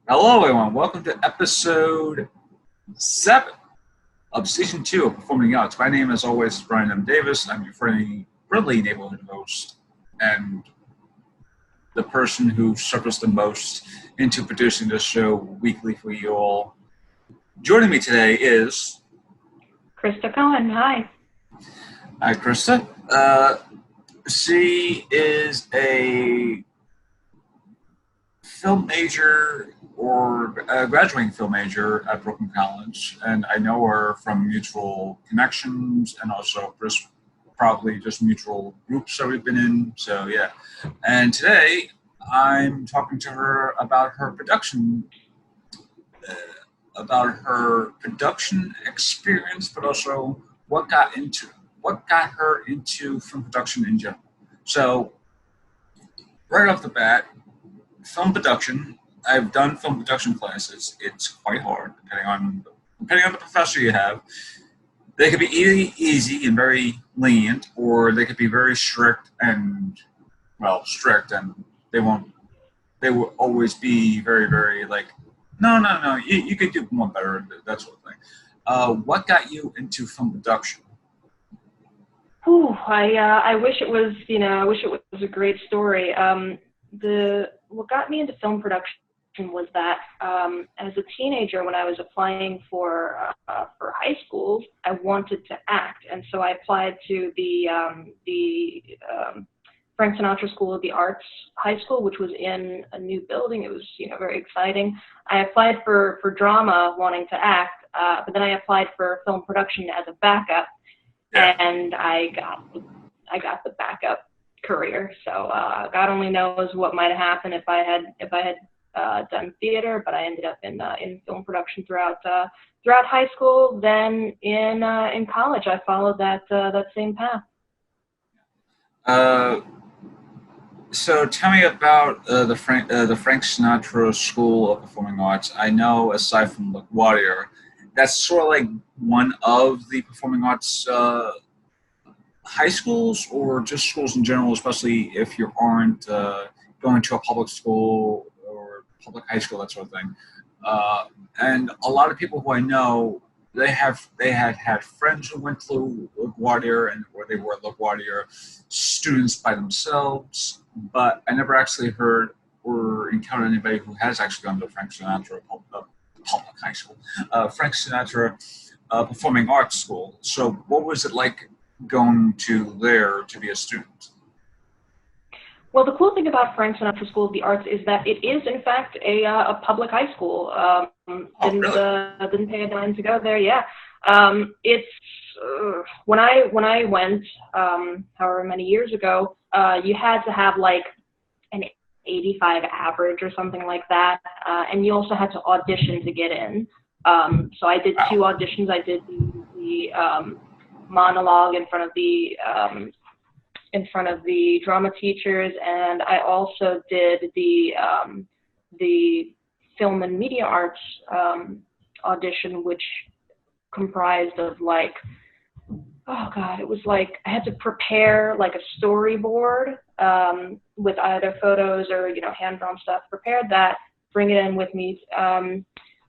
Hello, everyone. Welcome to episode 7 of season 2 of Performing Arts. My name, as always, is Bryan M. Davis. I'm your friendly neighborhood host and the person who suffers the most into producing this show weekly for you all. Joining me today is Krista Cohen, hi. Hi, Krista. She is a film major or a graduating film major at Brooklyn College, and I know her from mutual connections and also probably just mutual groups that we've been in. So yeah, and today I'm talking to her uh, about her production experience, but also what got her into film production in general. So right off the bat, film production. I've done film production classes. It's quite hard, depending on the professor you have. They could be easy and very lenient, or they could be very strict, and they won't. They will always be very, very like, no. You could do more better, that sort of thing. What got you into film production? I wish it was, I wish it was a great story. The what got me into film production was that as a teenager, when I was applying for high school, I wanted to act, and so I applied to the Frank Sinatra School of the Arts High School, which was in a new building. It was, very exciting. I applied for drama, wanting to act, but then I applied for film production as a backup, Yeah. and I got the backup career. So God only knows what might have happened if I had done theater, but I ended up in film production throughout high school. Then in college, I followed that same path. Uh, So tell me about the Frank Sinatra School of Performing Arts. I know, aside from LaGuardia, that's sort of like one of the performing arts high schools, or just schools in general, especially if you aren't going to a public school or public high school, that sort of thing. And a lot of people who I know, they had friends who went to LaGuardia, and or they were LaGuardia students by themselves, but I never actually heard or encountered anybody who has actually gone to Frank Sinatra public high school, Frank Sinatra Performing Arts School. So, what was it like going to there to be a student? Well, the cool thing about Frank Sinatra School of the Arts is that it is, in fact, a public high school. Oh, really? Didn't pay a dime to go there. Yeah, it's when I went, however many years ago, you had to have like an 85 average or something like that, and you also had to audition to get in. So I did Wow. two auditions. I did the monologue in front of the drama teachers, and I also did the film and media arts audition, which comprised of like, oh god, it was like I had to prepare like a storyboard with either photos or hand drawn stuff. Prepared that, bring it in with me.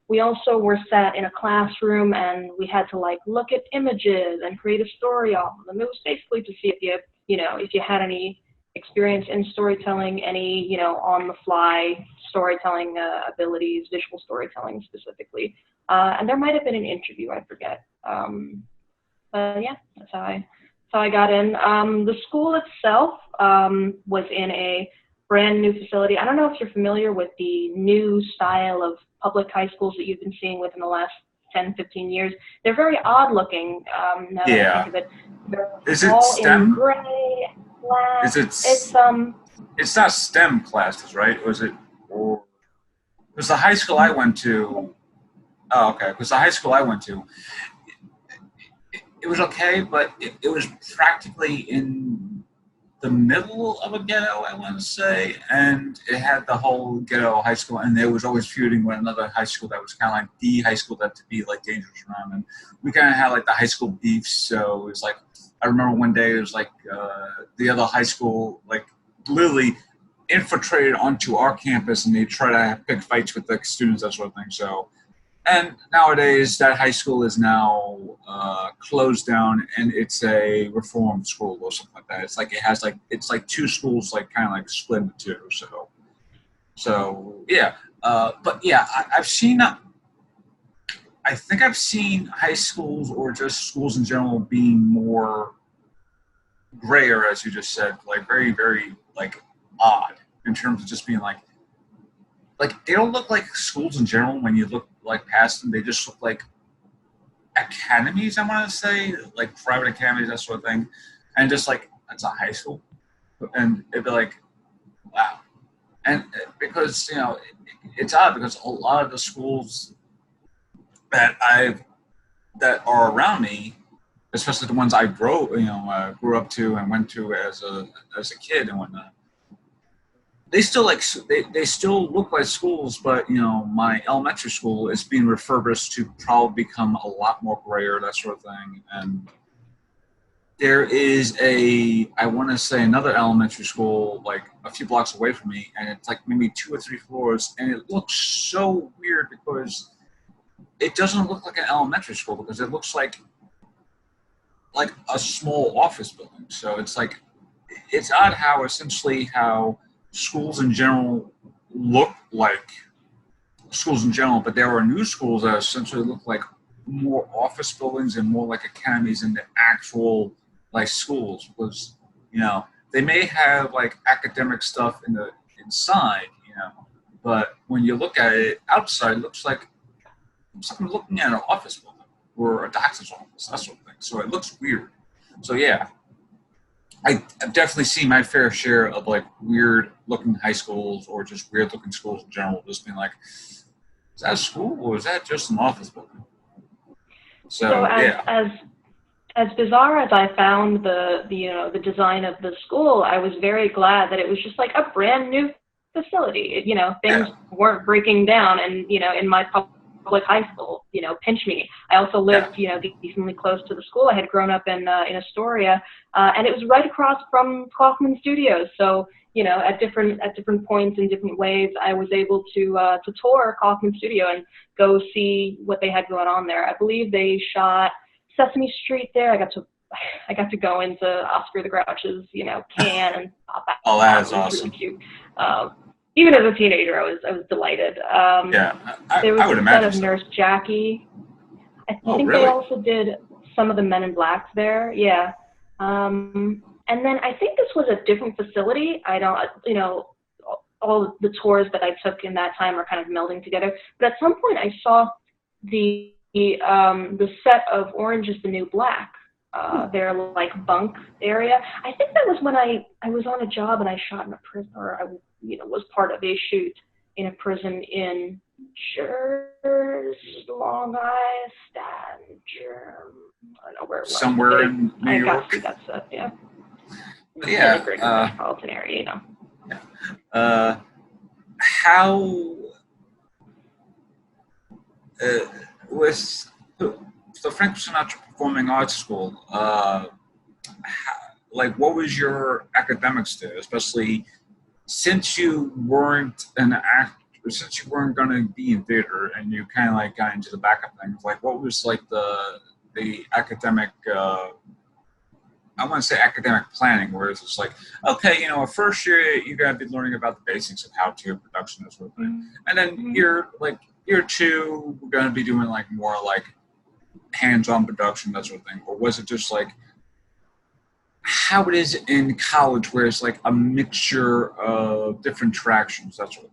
We also were sat in a classroom and we had to like look at images and create a story off of them. It was basically to see if you had any experience in storytelling, any on the fly storytelling abilities, visual storytelling specifically. And there might have been an interview, I forget. But yeah, that's how I got in. The school itself was in a brand new facility. I don't know if you're familiar with the new style of public high schools that you've been seeing within the last 10, 15 years. They're very odd looking, now that I think Yeah. of it. They're Is it all in STEM? gray and Is black. it? It's not STEM classes, right? Was it? Or was the high school I went to? Oh, okay. Because the high school I went to, it was okay, but it was practically in the middle of a ghetto, I want to say, and it had the whole ghetto high school, and there was always feuding with another high school that was kind of like the high school that to be like dangerous around, and we kind of had like the high school beef. So it was like I remember one day it was like the other high school, like literally infiltrated onto our campus, and they try to pick fights with the students, that sort of thing. So, and nowadays that high school is now closed down, and it's a reformed school or something like that. It's like it has like it's like two schools, like kind of like split into two. So yeah, but yeah, I've seen. I think I've seen high schools or just schools in general being more grayer, as you just said, like very, very like odd in terms of just being like they don't look like schools in general when you look like past them. They just look like academies. I want to say like private academies, that sort of thing, and just like it's a high school, and it'd be like, wow, and because it's odd because a lot of the schools that that are around me, especially the ones I grew up to and went to as a kid and whatnot. They still they still look like schools, but my elementary school is being refurbished to probably become a lot more grayer, that sort of thing. And there is I want to say another elementary school like a few blocks away from me, and it's like maybe 2 or 3 floors, and it looks so weird because it doesn't look like an elementary school because it looks like a small office building. So it's like it's odd how essentially how schools in general look like schools in general, but there are new schools that essentially look like more office buildings and more like academies than the actual like schools because they may have like academic stuff in the inside, but when you look at it outside, it looks like something looking at an office building or a doctor's office, that sort of thing. So it looks weird. So yeah, I've definitely seen my fair share of like weird looking high schools or just weird looking schools in general, just being like, is that a school or is that just an office building? So Yeah. as bizarre as I found the design of the school, I was very glad that it was just like a brand new facility. Things weren't breaking down, and in my public high school, pinch me. I also lived, decently close to the school. I had grown up in Astoria, and it was right across from Kaufman Studios. So, at different points in different ways, I was able to tour Kaufman Studio and go see what they had going on there. I believe they shot Sesame Street there. I got to go into Oscar the Grouch's, can and pop out. Oh, that is it was awesome. really cute. Even as a teenager, I was delighted. There was I would a set imagine of so. Nurse Jackie. I think Really? they also did some of the Men in Blacks there. Yeah. And then I think this was a different facility. I don't, all the tours that I took in that time are kind of melding together. But at some point, I saw the set of Orange is the New Black. Their like bunk area. I think that was when I was on a job and I shot in a prison, or I was part of a shoot in a prison in Jersey, Long Island, I don't know where it was. Somewhere in New York. I got to see that stuff. Yeah. But yeah. Great metropolitan area, How with the Frank Sinatra Performing Arts School, like what was your academics there, especially since you weren't an actor, since you weren't going to be in theater and you kind of like got into the backup things, like what was like the academic, I want to say academic planning, where it's just like, okay, first year you got to be learning about the basics of how to production, that sort of thing. And then year two, we're going to be doing like more like hands-on production, that sort of thing. Or was it just like how it is in college, where it's like a mixture of different tracks, that sort of thing?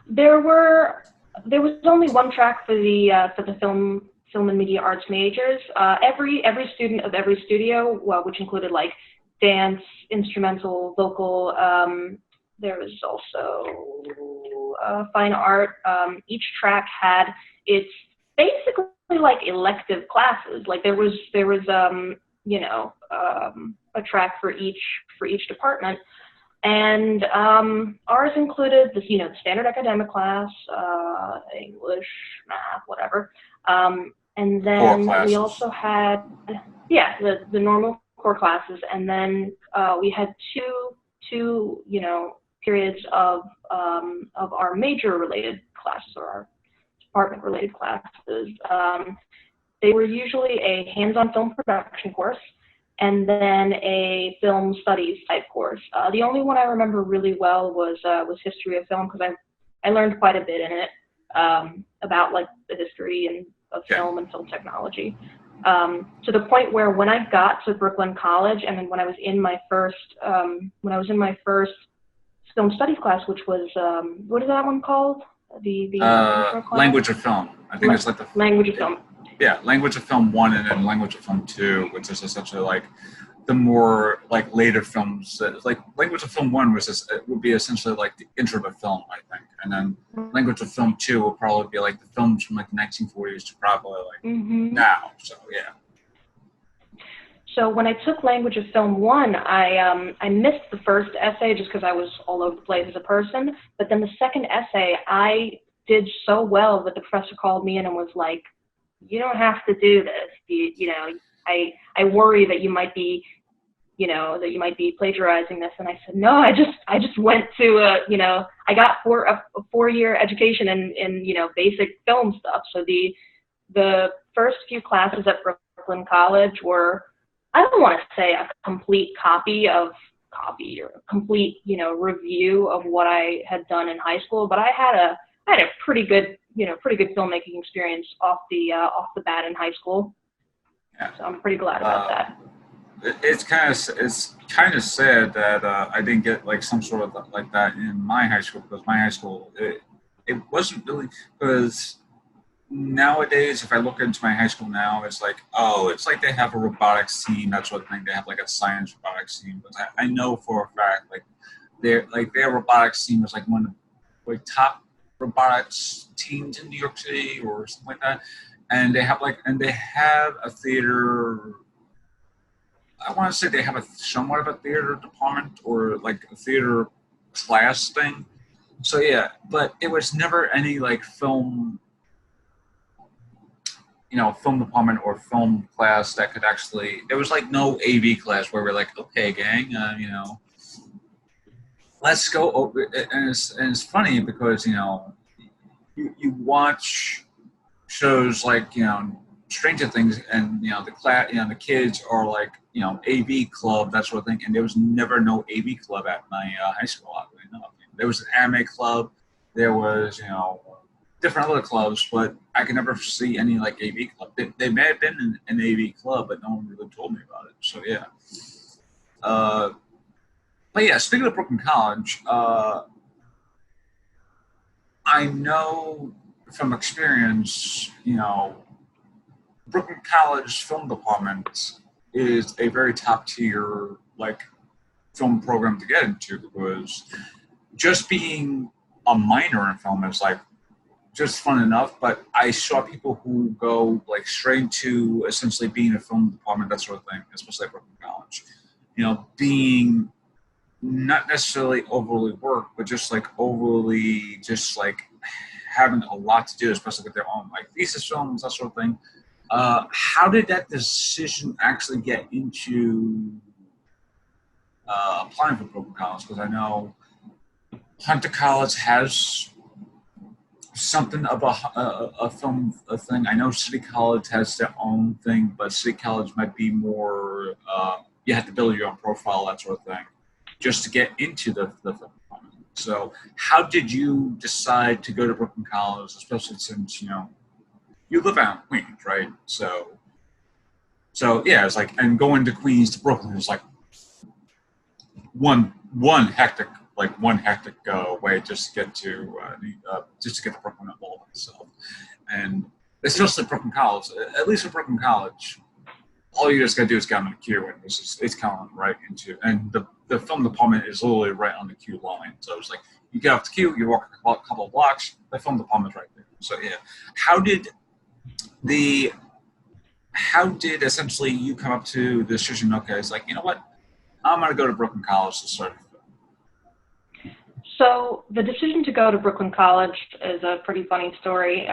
There was only one track for the film and media arts majors. Every student of every studio, which included like dance, instrumental, vocal. There was also fine art. Each track had its basically like elective classes. Like there was a track for each department. And ours included the standard academic class, English, math, whatever. And then we also had the normal core classes, and then we had two, periods of our major related classes, or our department related classes. They were usually a hands-on film production course and then a film studies type course. The only one I remember really well was history of film, because I learned quite a bit in it about like the history of film and film technology. To the point where when I got to Brooklyn College, and then when I was in my first film studies class, which was what is that one called? The language of film. I think it's like the language of film. Yeah, language of film 1 and then language of film 2, which is essentially like the more like later films. Like language of film 1 would be essentially like the intro to film, I think, and then language of film 2 will probably be like the films from like the 1940s to probably like now. So yeah. So when I took language of film 1, I missed the first essay just because I was all over the place as a person. But then the second essay, I did so well that the professor called me in and was like, "You don't have to do this. I worry that you might be, plagiarizing this." And I said, "No, I just went to I got a 4-year education in basic film stuff." So the first few classes at Brooklyn College were, I don't want to say a complete copy or a complete, review of what I had done in high school, but I had a pretty good filmmaking experience off the bat in high school. Yeah. So I'm pretty glad about that. It's kind of sad that I didn't get like some sort of like that in my high school, because my high school it wasn't really, because nowadays, if I look into my high school now, it's like, it's like they have a robotics team, that sort of thing. They have like a science robotics team. But I know for a fact, like their robotics team is like one of the top robotics teams in New York City or something like that. And they have a theater. I want to say they have a somewhat of a theater department or like a theater class thing. So yeah, but it was never any like film department or film class that could actually, there was like no AV class where we're like, okay, gang, let's go over. And it's funny because, you watch shows like, Stranger Things, and, the kids are like, AV club, that sort of thing. And there was never no AV club at my high school. There was an anime club. There was, different other clubs, but I could never see any like AV club. They may have been an AV club, but no one really told me about it. So yeah. But yeah, speaking of Brooklyn College, I know from experience, Brooklyn College film department is a very top tier like film program to get into, because just being a minor in film is like just fun enough, but I saw people who go like straight to essentially being a film department, that sort of thing, especially at Brooklyn College. Being not necessarily overly worked, but just like overly, just like having a lot to do, especially with their own like thesis films, that sort of thing. How did that decision actually get into applying for Brooklyn College? Because I know Hunter College has something of a film thing. I know City College has their own thing, but City College might be more, you have to build your own profile, that sort of thing, just to get into the film department. So how did you decide to go to Brooklyn College, especially since, you live out in Queens, right? So yeah, it's like, and going to Queens to Brooklyn is like one hectic way just to get to Brooklyn all itself. And especially Brooklyn College, at least at Brooklyn College, all you just gotta do is get on the queue, and it's kind of right into, and the film department is literally right on the queue line. So it's like you get off the queue, you walk a couple of blocks, the film department's right there. So yeah, how did essentially you come up to the decision? Okay, it's like, you know what, I'm gonna go to Brooklyn College to start. So the decision to go to Brooklyn College is a pretty funny story.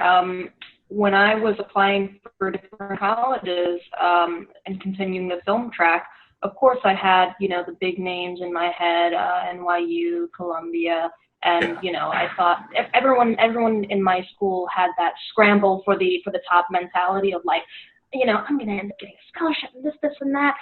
When I was applying for different colleges and continuing the film track, of course I had, the big names in my head, NYU, Columbia, and, Yeah. I thought everyone in my school had that scramble for the top mentality of like, I'm going to end up getting a scholarship and this, and that.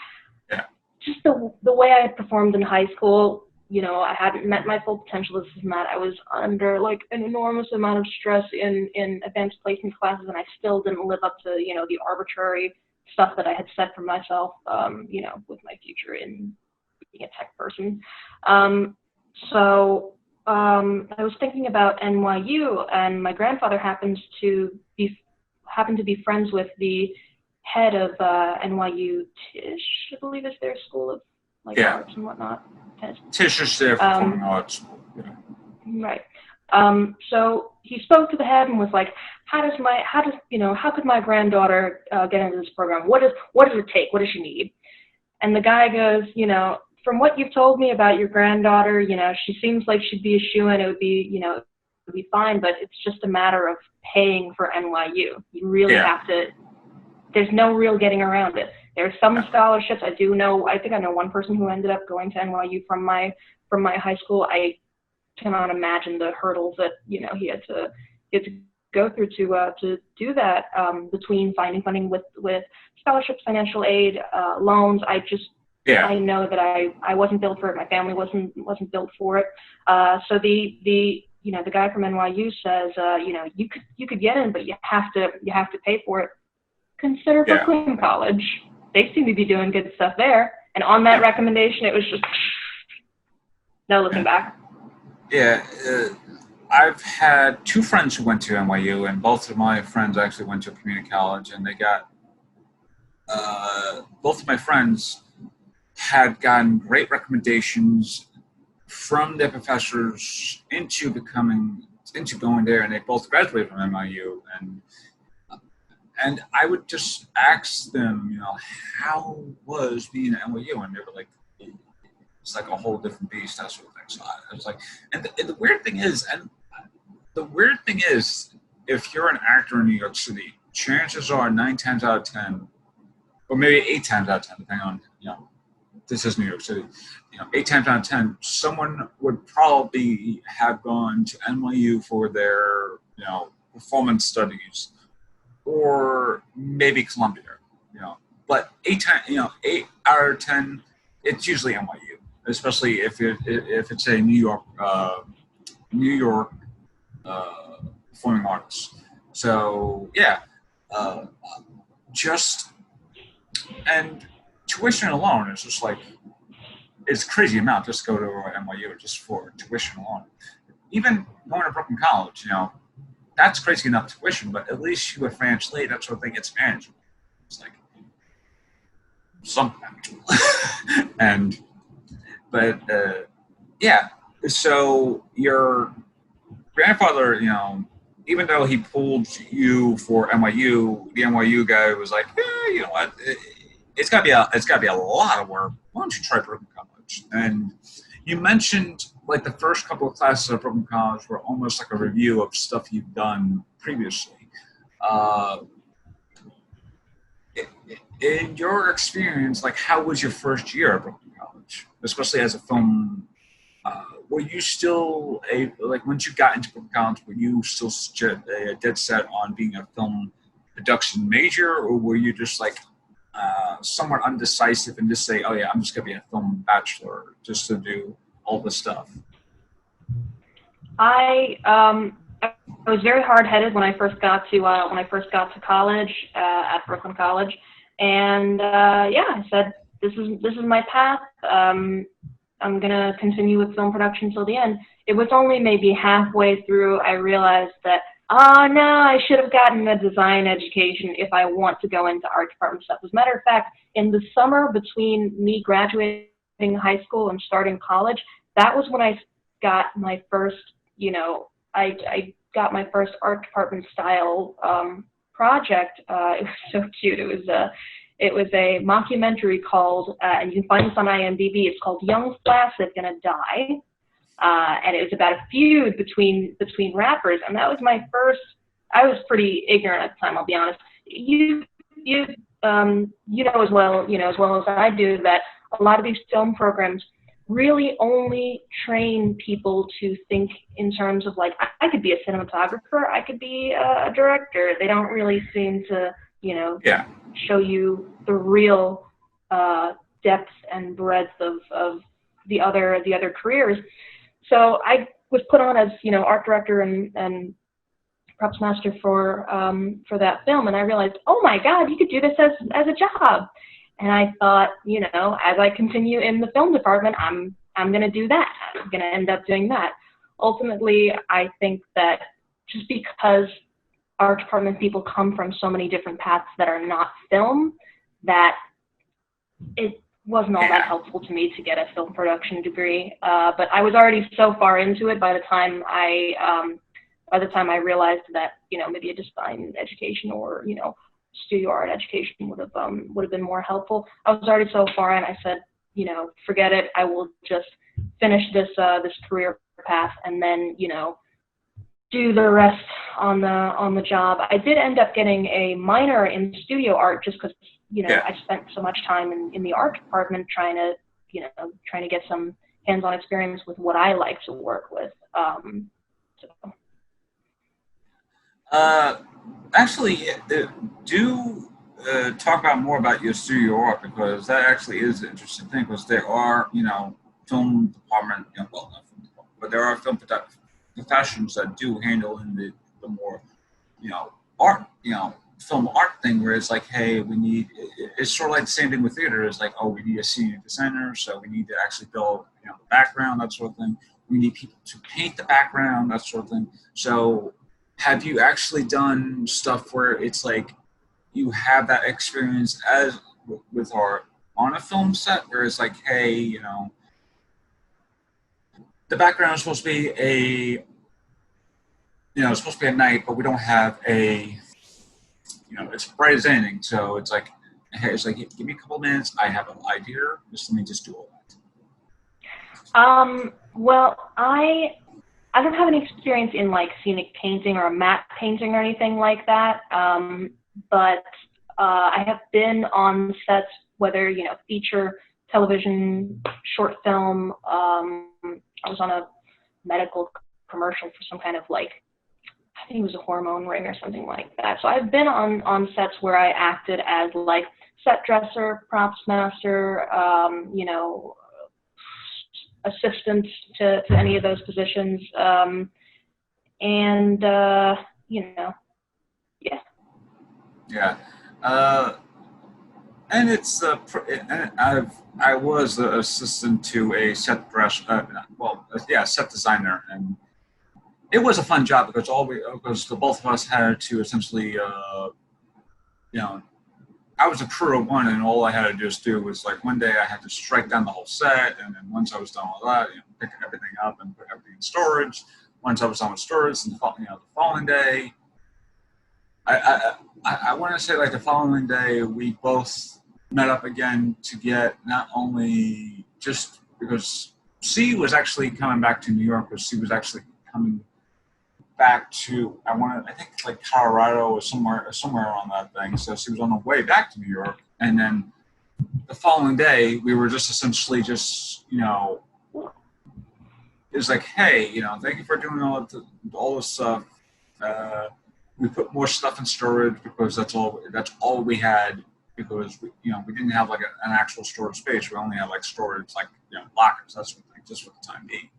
Yeah. Just the way I performed in high school, I hadn't met my full potential, this and that. I was under like an enormous amount of stress in advanced placement classes, and I still didn't live up to, the arbitrary stuff that I had set for myself, with my future in being a tech person. So I was thinking about NYU, and my grandfather happened to be friends with the head of NYU, Tisch, I believe is their school of like arts and whatnot. Tisch is their performing arts school. Yeah. Right. So he spoke to the head and was like, how could my granddaughter get into this program? What does it take? What does she need? And the guy goes, from what you've told me about your granddaughter, she seems like she'd be a shoo-in. It would be fine, but it's just a matter of paying for NYU. You really have to. There's no real getting around it. There's some scholarships. I think I know one person who ended up going to NYU from my high school. I cannot imagine the hurdles that he had to go through to do that, between finding funding with scholarships, financial aid, loans. I know that I wasn't built for it. My family wasn't built for it. So the guy from NYU says, you could get in, but you have to pay for it. Consider Brooklyn College. They seem to be doing good stuff there. And on that recommendation, it was just no looking back. Yeah, I've had two friends who went to NYU, and both of my friends actually went to a community college, and they got both of my friends had gotten great recommendations from their professors into going there, and they both graduated from NYU. And I would just ask them, how was being at NYU? And they were like, it's like a whole different beast, that sort of thing. So I was like, and the weird thing is, if you're an actor in New York City, chances are 9 times out of 10, or maybe 8 times out of 10, depending on, this is New York City, 8 times out of 10, someone would probably have gone to NYU for their, performance studies, or maybe Columbia, but 8 out of 10, it's usually NYU, especially if it's a New York performing artist. So and tuition alone is just like, it's a crazy amount just to go to NYU just for tuition alone. Even going to Brooklyn College, that's crazy enough tuition, but at least you would financial aid, that sort of thing, it's manageable. It's like something manageable. So your grandfather, even though he pulled you for NYU, the NYU guy was like, you know what, it's gotta be a lot of work. Why don't you try Brooklyn College? And you mentioned like the first couple of classes at Brooklyn College were almost like a review of stuff you've done previously. In your experience, like, how was your first year at Brooklyn College, especially as a film? Were you still once you got into Brooklyn College, were you still dead set on being a film production major, or were you just like somewhat undecisive and just say, oh yeah, I'm just gonna be a film bachelor just to do all this stuff? I was very hard-headed when I first got to college at Brooklyn College, and I said, this is my path. I'm gonna continue with film production till the end. It was only maybe halfway through I realized that, no, I should have gotten a design education if I want to go into art department stuff. As a matter of fact, in the summer between me graduating high school and starting college, that was when I got my first, I got my first art department style project. It was so cute. It was a mockumentary called, and you can find this on IMDb, it's called Young Flaccid Gonna Die. And it was about a feud between rappers, and that was my first. I was pretty ignorant at the time, I'll be honest. You know as well as I do that a lot of these film programs really only train people to think in terms of like, I could be a cinematographer, I could be a director. They don't really seem to, you know, Yeah. show you the real depth and breadth of the other careers. So I was put on as, you know, art director and props master for that film, and I realized, oh my God, you could do this as a job. And I thought, you know, as I continue in the film department, I'm going to do that. I'm going to end up doing that. Ultimately, I think that just because our department people come from so many different paths that are not film, that it wasn't all that helpful to me to get a film production degree. But I was already so far into it by the time I realized that, you know, maybe a design education or, you know, studio art education would have been more helpful. I was already so far in. I said, you know, forget it. I will just finish this career path and then, you know, do the rest on the job. I did end up getting a minor in studio art just because, you know, I spent so much time in the art department trying to get some hands-on experience with what I like to work with. Actually, do talk about more about your studio art, because that actually is an interesting thing, because there are, you know, film department, you know, well, not film department, but there are film professions that do handle in the more, you know, art, you know, film art thing, where it's like, hey, we need, it's sort of like the same thing with theater. It's like, oh, we need a senior designer, so we need to actually build, you know, the background, that sort of thing. We need people to paint the background, that sort of thing. So have you actually done stuff where it's like you have that experience as with art on a film set, where it's like, hey, you know, the background is supposed to be it's supposed to be at night, but we don't have a, you know, it's bright as anything. So it's like, hey, it's like, give me a couple of minutes. I have an idea. Just let me just do all that. Well, I don't have any experience in like scenic painting or matte painting or anything like that. But I have been on sets, whether, you know, feature, television, short film. I was on a medical commercial for some kind of like, I think it was a hormone ring or something like that. So I've been on sets where I acted as like set dresser, props master, you know, assistant to any of those positions. And, you know, yeah. Yeah. And it's I was the assistant to a set set designer, and it was a fun job because the both of us had to essentially, you know, I was a crew of one, and all I had to just do was like one day I had to strike down the whole set, and then once I was done with that, you know, pick everything up and put everything in storage. Once I was done with storage, and the following day, I want to say like the following day we both met up again to get not only just because C was actually coming back to New York, because C was actually coming back to I think like Colorado or somewhere around that thing. So she was on the way back to New York, and then the following day we were just essentially just, you know, it was like, hey, you know, thank you for doing all this stuff. We put more stuff in storage because that's all we had, because we didn't have like an actual storage space. We only had like storage, like, you know, lockers. That's what, like, just for the time being.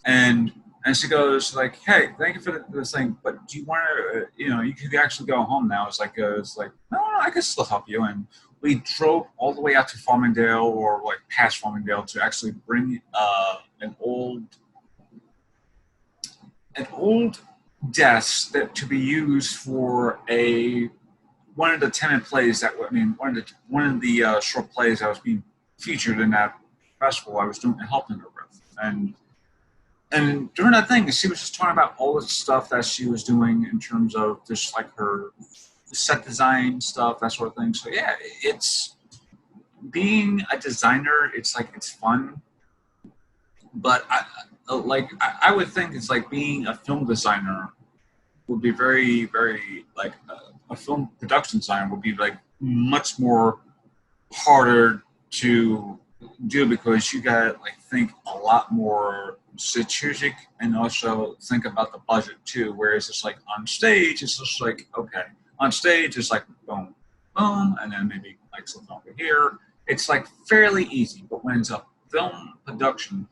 And she goes like, hey, thank you for this thing, but do you want to, you know, you could actually go home now. It's like no, I can still help you. And we drove all the way out to Farmingdale, or like past Farmingdale, to actually bring an old desk that to be used for one of the tenant plays one of the short plays that was being featured in that festival I was helping her with. And during that thing, she was just talking about all the stuff that she was doing in terms of just like her set design stuff, that sort of thing. So yeah, it's being a designer. It's like, it's fun, but I would think it's like being a film designer would be very, very like a film production designer would be like much more harder to do because you got to like think a lot more strategic and also think about the budget too. Whereas it's like on stage, it's just like okay, on stage it's like boom, boom, and then maybe like something over here. It's like fairly easy, but when it's a film production,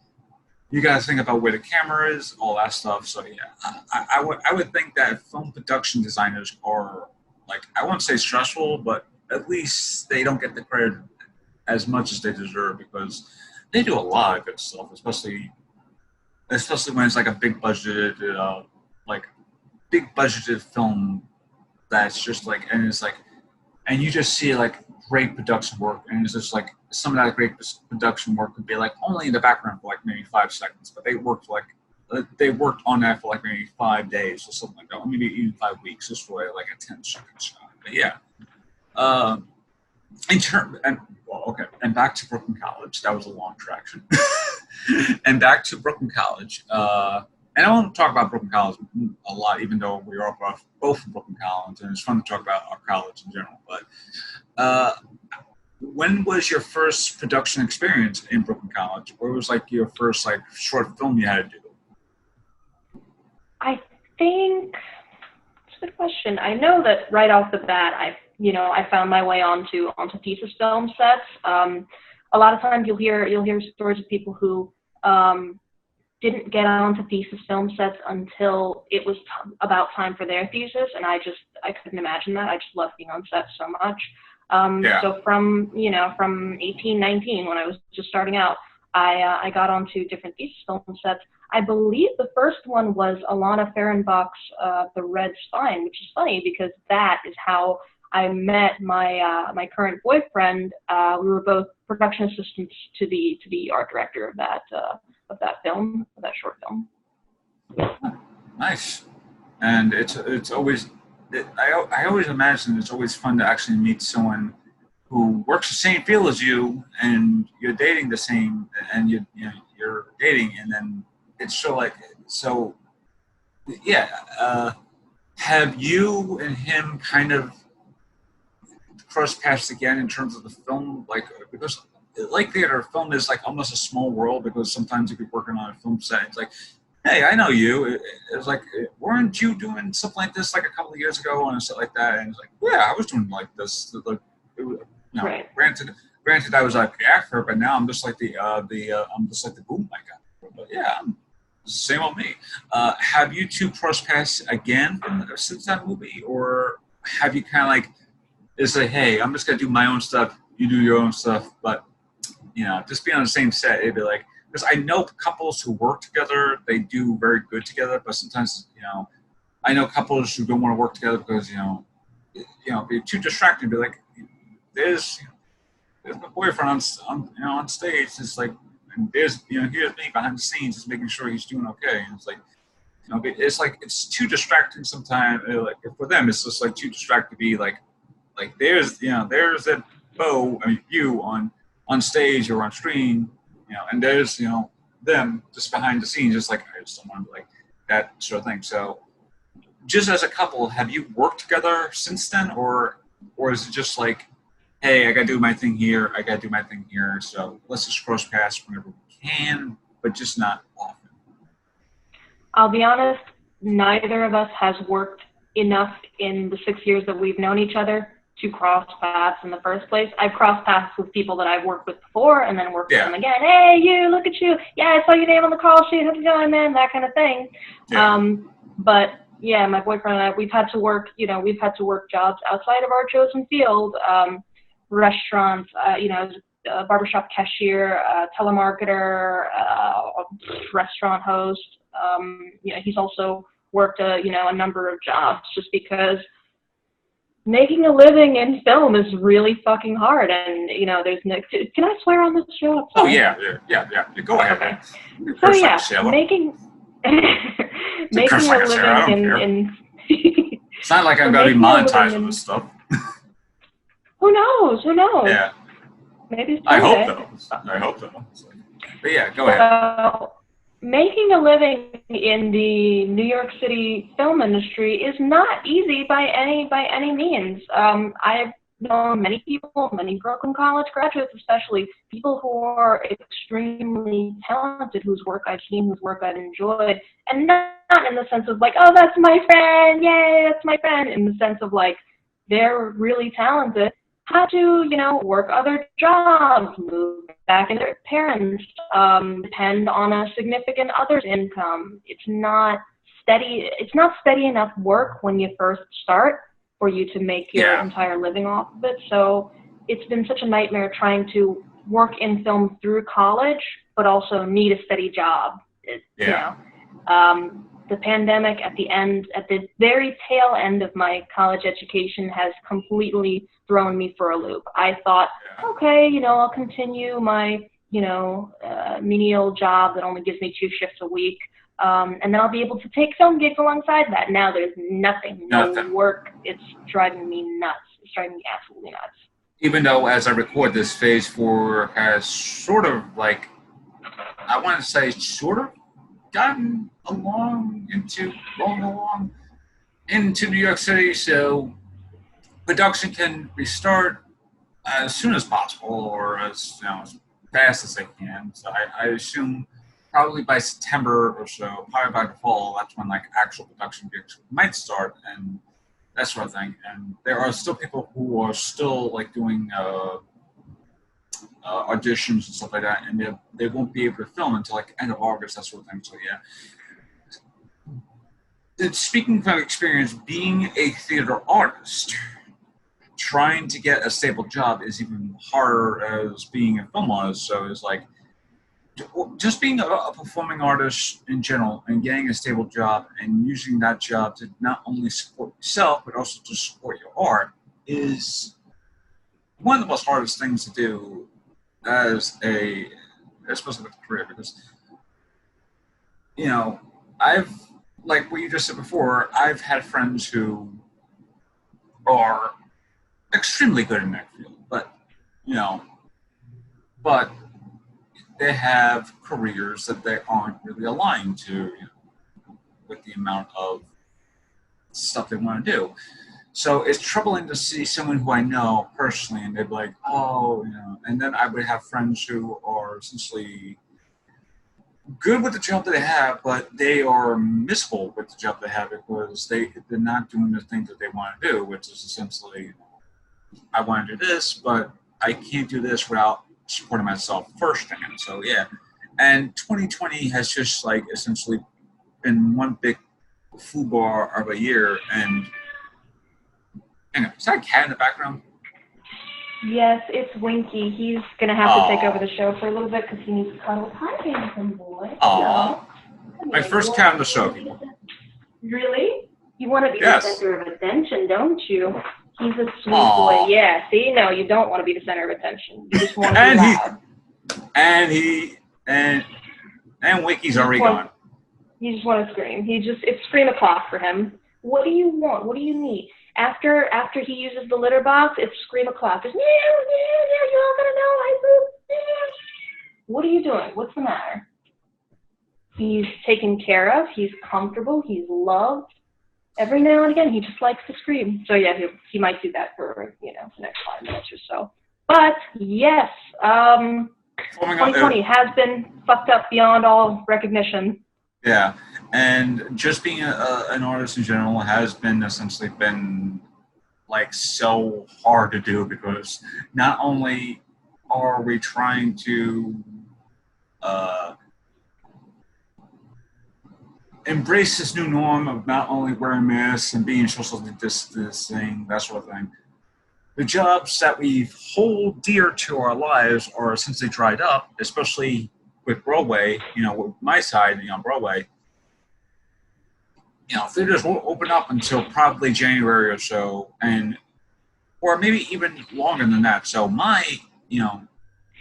you got to think about where the camera is, all that stuff. So yeah, I would think that film production designers are like I wouldn't say stressful, but at least they don't get the credit as much as they deserve because they do a lot of good stuff, especially when it's like a like big budgeted film that's just like and it's like and you just see like great production work and it's just like some of that great production work could be like only in the background for like maybe 5 seconds, but they worked on that for like maybe 5 days or something like that, or maybe even 5 weeks just for like a 10-second shot. But yeah. In term and well, okay, and back to Brooklyn College. That was a long traction. And back to Brooklyn College. And I won't talk about Brooklyn College a lot, even though we are both from Brooklyn College, and it's fun to talk about our college in general. But when was your first production experience in Brooklyn College? What was like your first like short film you had to do? I think it's a good question. I know that right off the bat, I found my way onto thesis film sets. A lot of times you'll hear stories of people who didn't get onto thesis film sets until it was about time for their thesis, and I couldn't imagine that. I just loved being on set so much. So from 18, 19, when I was just starting out, I got onto different thesis film sets. I believe the first one was Alana Fehrenbach's The Red Spine, which is funny because that is how I met my current boyfriend. We were both production assistants to the art director of that short film. Nice. And it's always I always imagine it's always fun to actually meet someone who works the same field as you and you're dating the same and you're dating and then it's so yeah. Have you and him kind of cross paths again in terms of the film, like because like theater film is like almost a small world because sometimes you could be working on a film set. It's like, hey, I know you. It's like, weren't you doing something like this like a couple of years ago and stuff like that? And it's like, yeah, I was doing like this. Like, right. Granted, I was like the actor, but now I'm just like I'm just like the boom mic guy. But yeah, same old me. Have you two crossed paths again since that movie, or have you kind of like? It's like, hey, I'm just gonna do my own stuff. You do your own stuff, but just be on the same set. It'd be like because I know couples who work together, they do very good together. But sometimes, I know couples who don't want to work together because be too distracted. Be like, there's my boyfriend on stage. It's like, and here's me behind the scenes, just making sure he's doing okay. And it's like. It's like it's too distracting sometimes. Like for them, it's just like too distracting to be like there's that you on stage or on screen, and there's them just behind the scenes, just like I just don't want to like that sort of thing. So, just as a couple, have you worked together since then, or is it just like, hey, I gotta do my thing here, I gotta do my thing here, so let's just cross paths whenever we can, but just not often. I'll be honest, neither of us has worked enough in the 6 years that we've known each other to cross paths in the first place. I've crossed paths with people that I've worked with before and then worked with them again. Hey, you, look at you. Yeah, I saw your name on the call sheet. How's it going, man? That kind of thing. Yeah. But yeah, my boyfriend and I, we've had to work jobs outside of our chosen field, restaurants, barbershop cashier, telemarketer, restaurant host. He's also worked a number of jobs just because making a living in film is really fucking hard. And, there's can I swear on this show? Oh, yeah. Go ahead. Okay. So, yeah, making a living in it's not like I'm going to be monetizing this stuff. Who knows? Yeah. Maybe I hope so. But yeah, go ahead. Making a living in the New York City film industry is not easy by any means. I've many people, many Brooklyn College graduates, especially people who are extremely talented, whose work I've seen, whose work I've enjoyed, and not in the sense of like, oh, that's my friend, yay, that's my friend, in the sense of like, they're really talented, had to, work other jobs, move back in their parents, depend on a significant other's income. It's not steady. It's not steady enough work when you first start for you to make your Yeah. entire living off of it. So it's been such a nightmare trying to work in film through college, but also need a steady job. Yeah. The pandemic at the very tail end of my college education has completely thrown me for a loop. I thought, Yeah. okay, I'll continue my, menial job that only gives me 2 shifts a week. And then I'll be able to take film gigs alongside that. Now there's nothing, no Nothing. work. It's driving me nuts. It's driving me absolutely nuts. Even though, as I record this, Phase 4 has sort of like, I want to say, sort of gotten rolling along into New York City, so production can restart as soon as possible, or as as fast as they can. So I assume probably by September or so, probably by the fall, that's when like actual production gigs might start and that sort of thing. And there are still people who are still like doing auditions and stuff like that, and they won't be able to film until like end of August, that sort of thing. So yeah. Speaking from experience, being a theater artist, trying to get a stable job is even harder as being a film artist. So it's like just being a performing artist in general and getting a stable job and using that job to not only support yourself but also to support your art is one of the most hardest things to do as especially with a career, because I've, like what you just said before, I've had friends who are extremely good in that field, but you know, but they have careers that they aren't really aligned to, with the amount of stuff they want to do. So it's troubling to see someone who I know personally, and they'd be like, "Oh, and then I would have friends who are essentially good with the job that they have, but they are miserable with the job they have because they're not doing the thing that they want to do, which is essentially, I want to do this, but I can't do this without supporting myself firsthand." So yeah, and 2020 has just like essentially been one big foobar of a year. And anyway, is that a cat in the background? Yes, it's Winky. He's going to have to take over the show for a little bit because he needs to cuddle. Hi, handsome boy. Aww. My first cat on the show, people. Really? You want to be Yes. the center of attention, don't you? He's a sweet boy. Yeah, see? No, you don't want to be the center of attention. You just want to be loud. And Winky's already gone. You just want to scream. It's scream o'clock for him. What do you want? What do you need? After he uses the litter box, it's scream o'clock. It's you're all gonna know I pooped. What are you doing? What's the matter? He's taken care of. He's comfortable. He's loved. Every now and again, he just likes to scream. So yeah, he might do that for the next 5 minutes or so. But yes, 2020 has been fucked up beyond all recognition. Yeah, and just being an artist in general has been essentially been like so hard to do, because not only are we trying to embrace this new norm of not only wearing masks and being social distancing, that sort of thing, the jobs that we hold dear to our lives are essentially dried up, especially with Broadway, with my side, Broadway. Theaters won't open up until probably January or so, or maybe even longer than that. So my,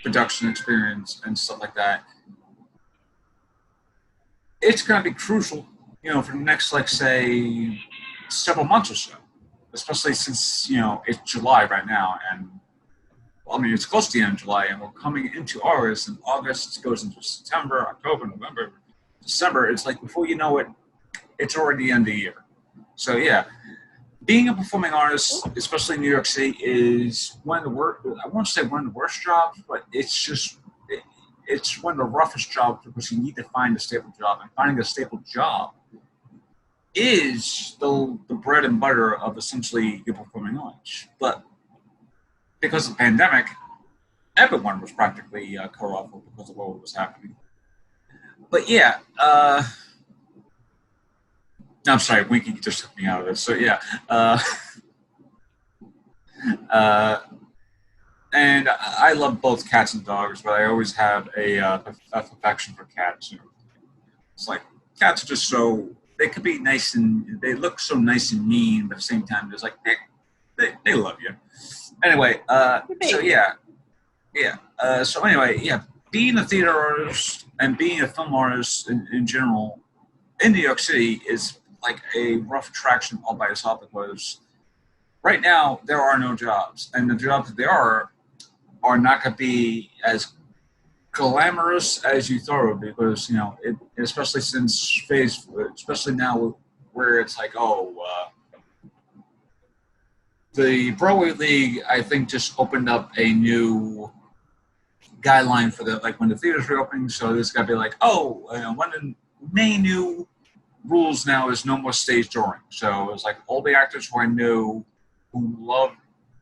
production experience and stuff like that, it's going to be crucial, for the next, like, say, several months or so, especially since, it's July right now. And, well, I mean, it's close to the end of July, and we're coming into August, and August goes into September, October, November, December. It's like, before you know it, it's already the end of the year. So, yeah, being a performing artist, especially in New York City, is one of the worst. I won't say one of the worst jobs, but it's one of the roughest jobs because you need to find a stable job, and finding a stable job is the bread and butter of essentially your performing arts. But because of the pandemic, everyone was practically cut off because of what was happening. But yeah, I'm sorry, Winky just took me out of it. So yeah, uh, and I love both cats and dogs, but I always have a affection for cats. You know, it's like cats are just so they could be nice and they look so nice and mean, but at the same time, it's like they love you. Anyway, so yeah, yeah. So anyway, yeah, being a theater artist and being a film artist in general in New York City is like a rough attraction all by itself because right now there are no jobs, and the jobs that there are not going to be as glamorous as you thought it would be because especially since especially now where it's like the Broadway League I think just opened up a new guideline for the like when the theaters reopening, so there's got to be like one of the main new rules now is no more stage touring. So it's like all the actors who I knew who loved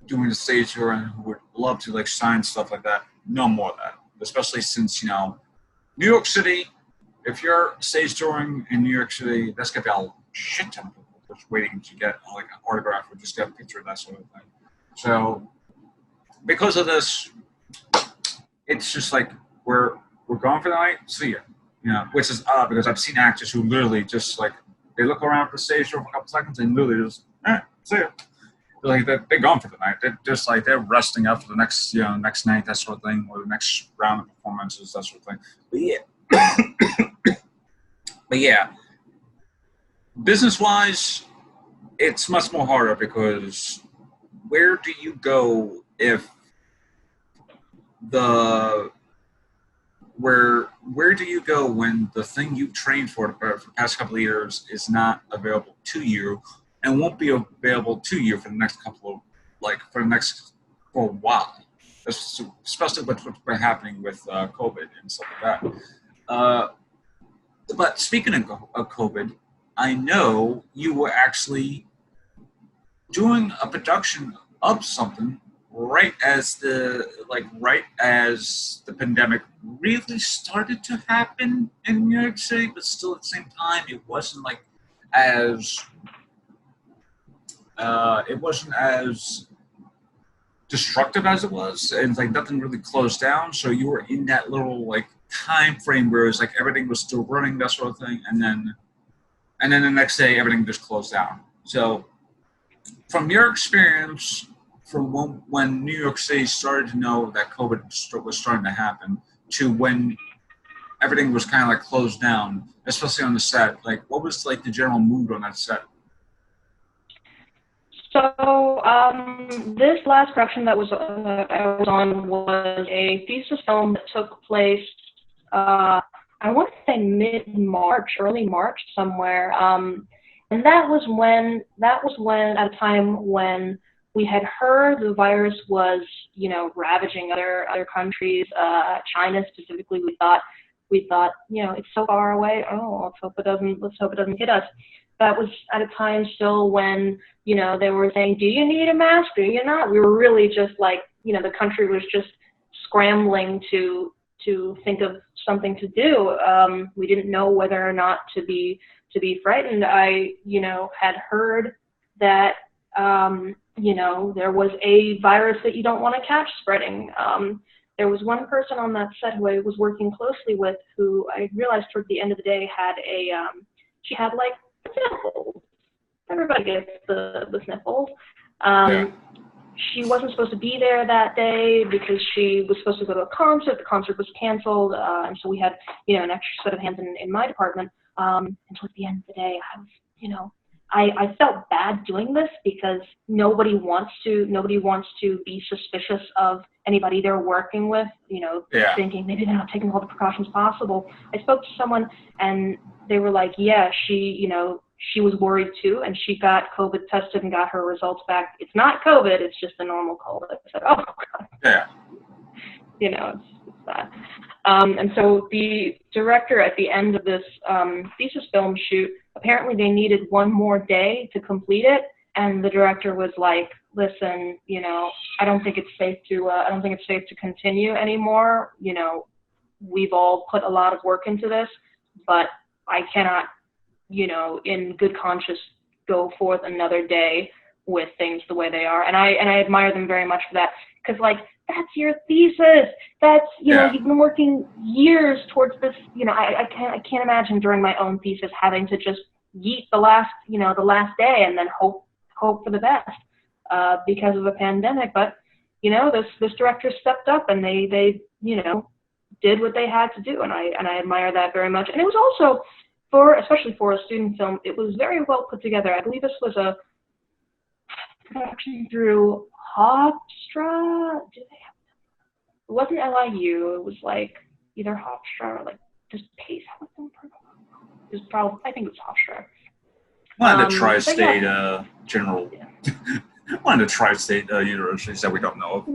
doing the stage tour and who would love to like sign stuff like that, no more of that. Especially since New York City, if you're stage touring in New York City, that's gonna be a shit ton of people just waiting to get like an autograph or just get a picture, that sort of thing. So because of this, it's just like we're going for the night, see ya. Which is odd because I've seen actors who literally just like they look around for the stage for a couple seconds and literally just see ya. They're gone for the night. They're just like they're resting up for the next next night, that sort of thing, or the next round of performances, that sort of thing. But yeah, business wise, it's much more harder because where do you go if the where do you go when the thing you've trained for the past couple of years is not available to you and won't be available to you for the next couple of for a while, especially what's been happening with COVID and stuff like that. But speaking of COVID, I know you were actually doing a production of something right as the pandemic really started to happen in New York City, but still at the same time it wasn't like as destructive as it was, and like nothing really closed down. So you were in that little like time frame where it's like everything was still running, that sort of thing, and then the next day everything just closed down. So from your experience, from when New York City started to know that COVID was starting to happen, to when everything was kind of like closed down, especially on the set, like what was like the general mood on that set? So this last production that I was on was a thesis film that took place. I want to say mid-March, early March somewhere, and that was when at a time when we had heard the virus was ravaging other countries. China specifically, we thought it's so far away. Oh, let's hope it doesn't hit us. That was at a time still when they were saying, do you need a mask? Do you not? We were really just like the country was just scrambling to think of something to do. We didn't know whether or not to be frightened. I had heard that there was a virus that you don't want to catch spreading. There was one person on that set who I was working closely with who I realized toward the end of the day had she had like sniffles. Everybody gets the sniffles. Yeah. She wasn't supposed to be there that day because she was supposed to go to a concert. The concert was canceled, and so we had an extra set of hands in my department. And toward the end of the day, I was I felt bad doing this because nobody wants to be suspicious of anybody they're working with, thinking maybe they're not taking all the precautions possible. I spoke to someone and they were like, yeah, she was worried too, and she got COVID tested and got her results back. It's not COVID, it's just a normal cold. I said, oh, God. Yeah. You know, it's that. And so the director at the end of this thesis film shoot, apparently they needed one more day to complete it. And the director was like, listen, you know, I don't think it's safe to continue anymore. You know, we've all put a lot of work into this, but I cannot, you know, in good conscience go forth another day with things the way they are. And I admire them very much for that, because like, that's your thesis. That's, you know, you've been working years towards this. You know, I can't imagine during my own thesis having to just yeet the last day and then hope for the best because of a pandemic. But, you know, this director stepped up and they you know, did what they had to do. And I admire that very much. And it was also, especially for a student film, it was very well put together. I believe this was a production through Hofstra. It wasn't LIU. It was like either Hofstra or like just Pace. It was probably, I think it was Hofstra. One of the tri-state general, one of the tri-state universities that we don't know of.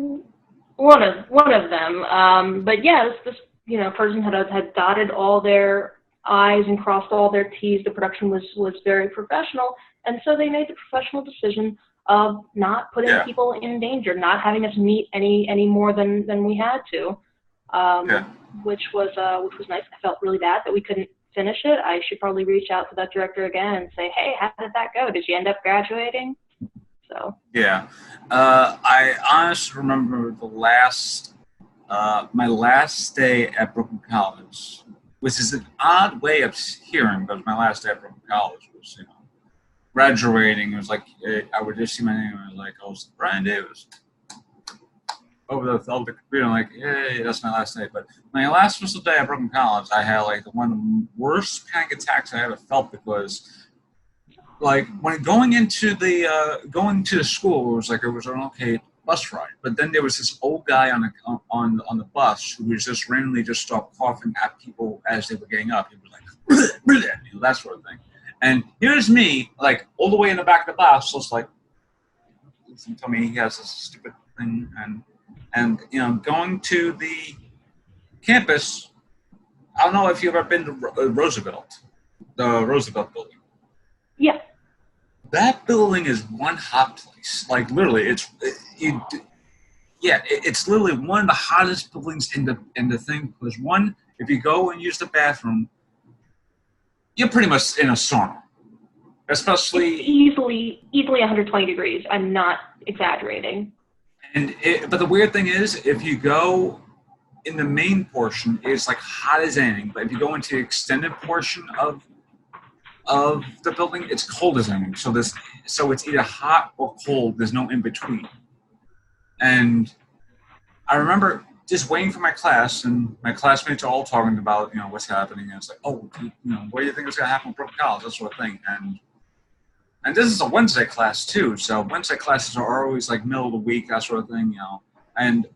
One of them. But yeah, this you know, person had dotted all their I's and crossed all their T's. The production was very professional, and so they made the professional decision of not putting people in danger, not having us meet any more than we had to, which was nice. I felt really bad that we couldn't finish it. I should probably reach out to that director again and say, hey, how did that go? Did you end up graduating? So I honestly remember my last day at Brooklyn College, which is an odd way of hearing, because my last day at Brooklyn College was, you know, graduating. It was like I would just see my name and I was like, oh, Bryan Davis. Over the computer, I'm like, yeah, that's my last day. But my last official day at Brooklyn College, I had like one of the worst panic attacks I ever felt, because like when going to the school, it was an okay bus ride. But then there was this old guy on the bus who was just randomly just start coughing at people as they were getting up. He was like, you know, that sort of thing. And here's me, like all the way in the back of the bus, just like, listen to me, he has this stupid thing, and you know, going to the campus. I don't know if you've ever been to Roosevelt, the Roosevelt building. Yeah. That building is one hot place. Like literally, it's literally one of the hottest buildings in the thing. Because one, if you go and use the bathroom, you're pretty much in a sauna. Especially it's easily 120 degrees. I'm not exaggerating. But the weird thing is, if you go in the main portion, it's like hot as anything. But if you go into the extended portion of the building, it's cold as anything. So it's either hot or cold. There's no in between. And I remember just waiting for my class, and my classmates are all talking about, you know, what's happening. And it's like, oh, you know, what do you think is going to happen with Brooklyn College? That sort of thing. And this is a Wednesday class too, so Wednesday classes are always like middle of the week, that sort of thing, you know. And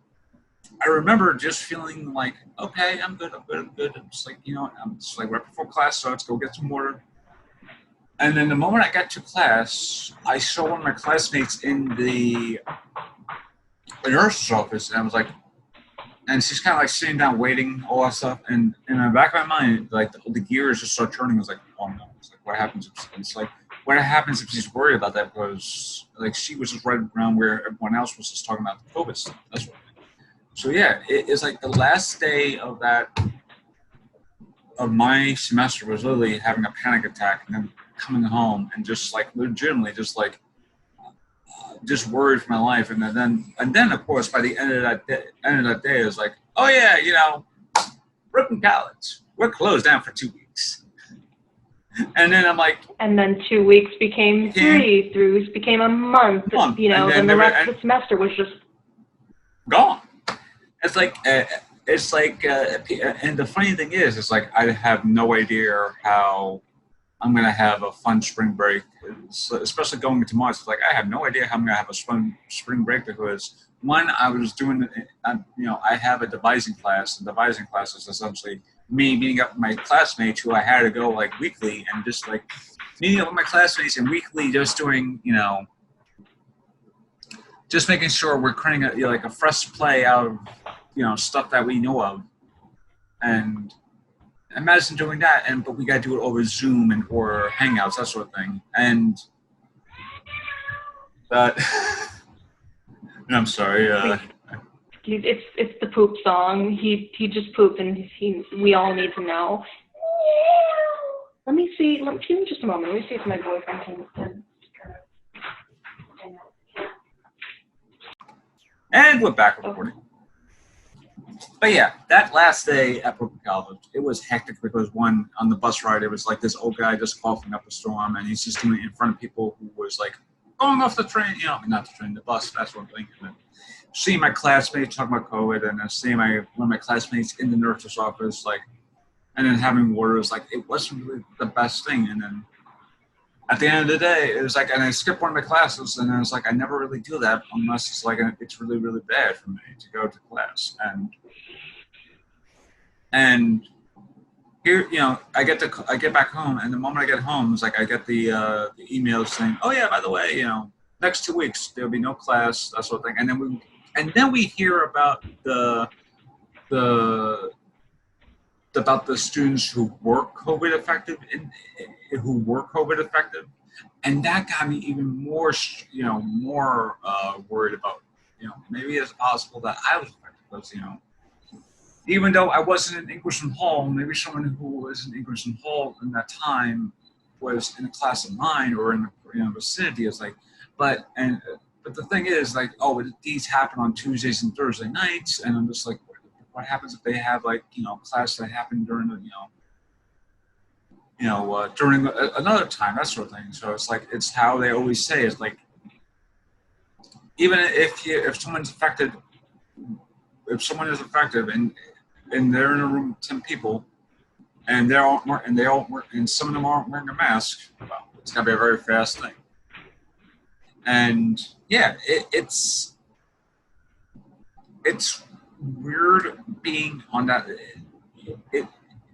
I remember just feeling like, okay, I'm good. I'm just like, you know, I'm just like right before class starts, go get some water. And then the moment I got to class, I saw one of my classmates in the nurse's office, and I was like, and she's kind of like sitting down waiting, all that stuff. And in the back of my mind, like the gears just start turning. I was like, oh no, it's like, what happens if she's worried about that, because like she was just right around where everyone else was just talking about the COVID stuff. That's what. So yeah, it's like the last day of my semester was literally having a panic attack, and then coming home and just like legitimately just like just worried for my life. And then of course by the end of that day, it was like, oh yeah, you know, Brooklyn College, we're closed down for 2 weeks. And then I'm like, and then 2 weeks became 3 weeks became a month. You know, then the rest of the semester was just gone. It's like, and the funny thing is, it's like I have no idea how I'm gonna have a fun spring break, especially going into March. It's like I have no idea how I'm gonna have a fun spring break, because one, I was doing, you know, I have a devising class, and devising class is essentially me meeting up with my classmates who I had to go like weekly and just like meeting up with my classmates and weekly just doing, just making sure we're creating like a fresh play out of, stuff that we know of. And imagine doing that, but we got to do it over Zoom or Hangouts, that sort of thing. And that, I'm sorry. It's the poop song. He just pooped, and we all need to know. Let me see. Give me just a moment. Let me see if my boyfriend can. And we're back recording. But yeah, that last day at Brooklyn College, it was hectic because on the bus ride, it was like this old guy just coughing up a storm, and he's just doing it in front of people who was like going off the train, not the train, the bus, that's one thing. And then seeing my classmates talking about COVID, and then seeing one of my classmates in the nurse's office, like, and then having water was like, it wasn't really the best thing. And then at the end of the day, it was like, and I skipped one of my classes, and I was like, I never really do that unless it's like, it's really, really bad for me to go to class. And here, I get back home, and the moment I get home, it's like I get the email saying, "Oh yeah, by the way, next 2 weeks there'll be no class," that sort of thing. And then we hear about about the students who were COVID affected, and that got me even more, more worried about, maybe it's possible that I was affected because, even though I wasn't in Ingerson Hall, maybe someone who was in Ingerson Hall in that time was in a class of mine or in the vicinity. It's like, but the thing is, like, these happen on Tuesdays and Thursday nights, and I'm just like, what happens if they have like class that happened during the during another time, that sort of thing. So it's like, it's how they always say, it's like, even if someone is affected and they're in a room with 10 people and and some of them aren't wearing a mask, well, it's gotta be a very fast thing. And yeah, it's weird being on that.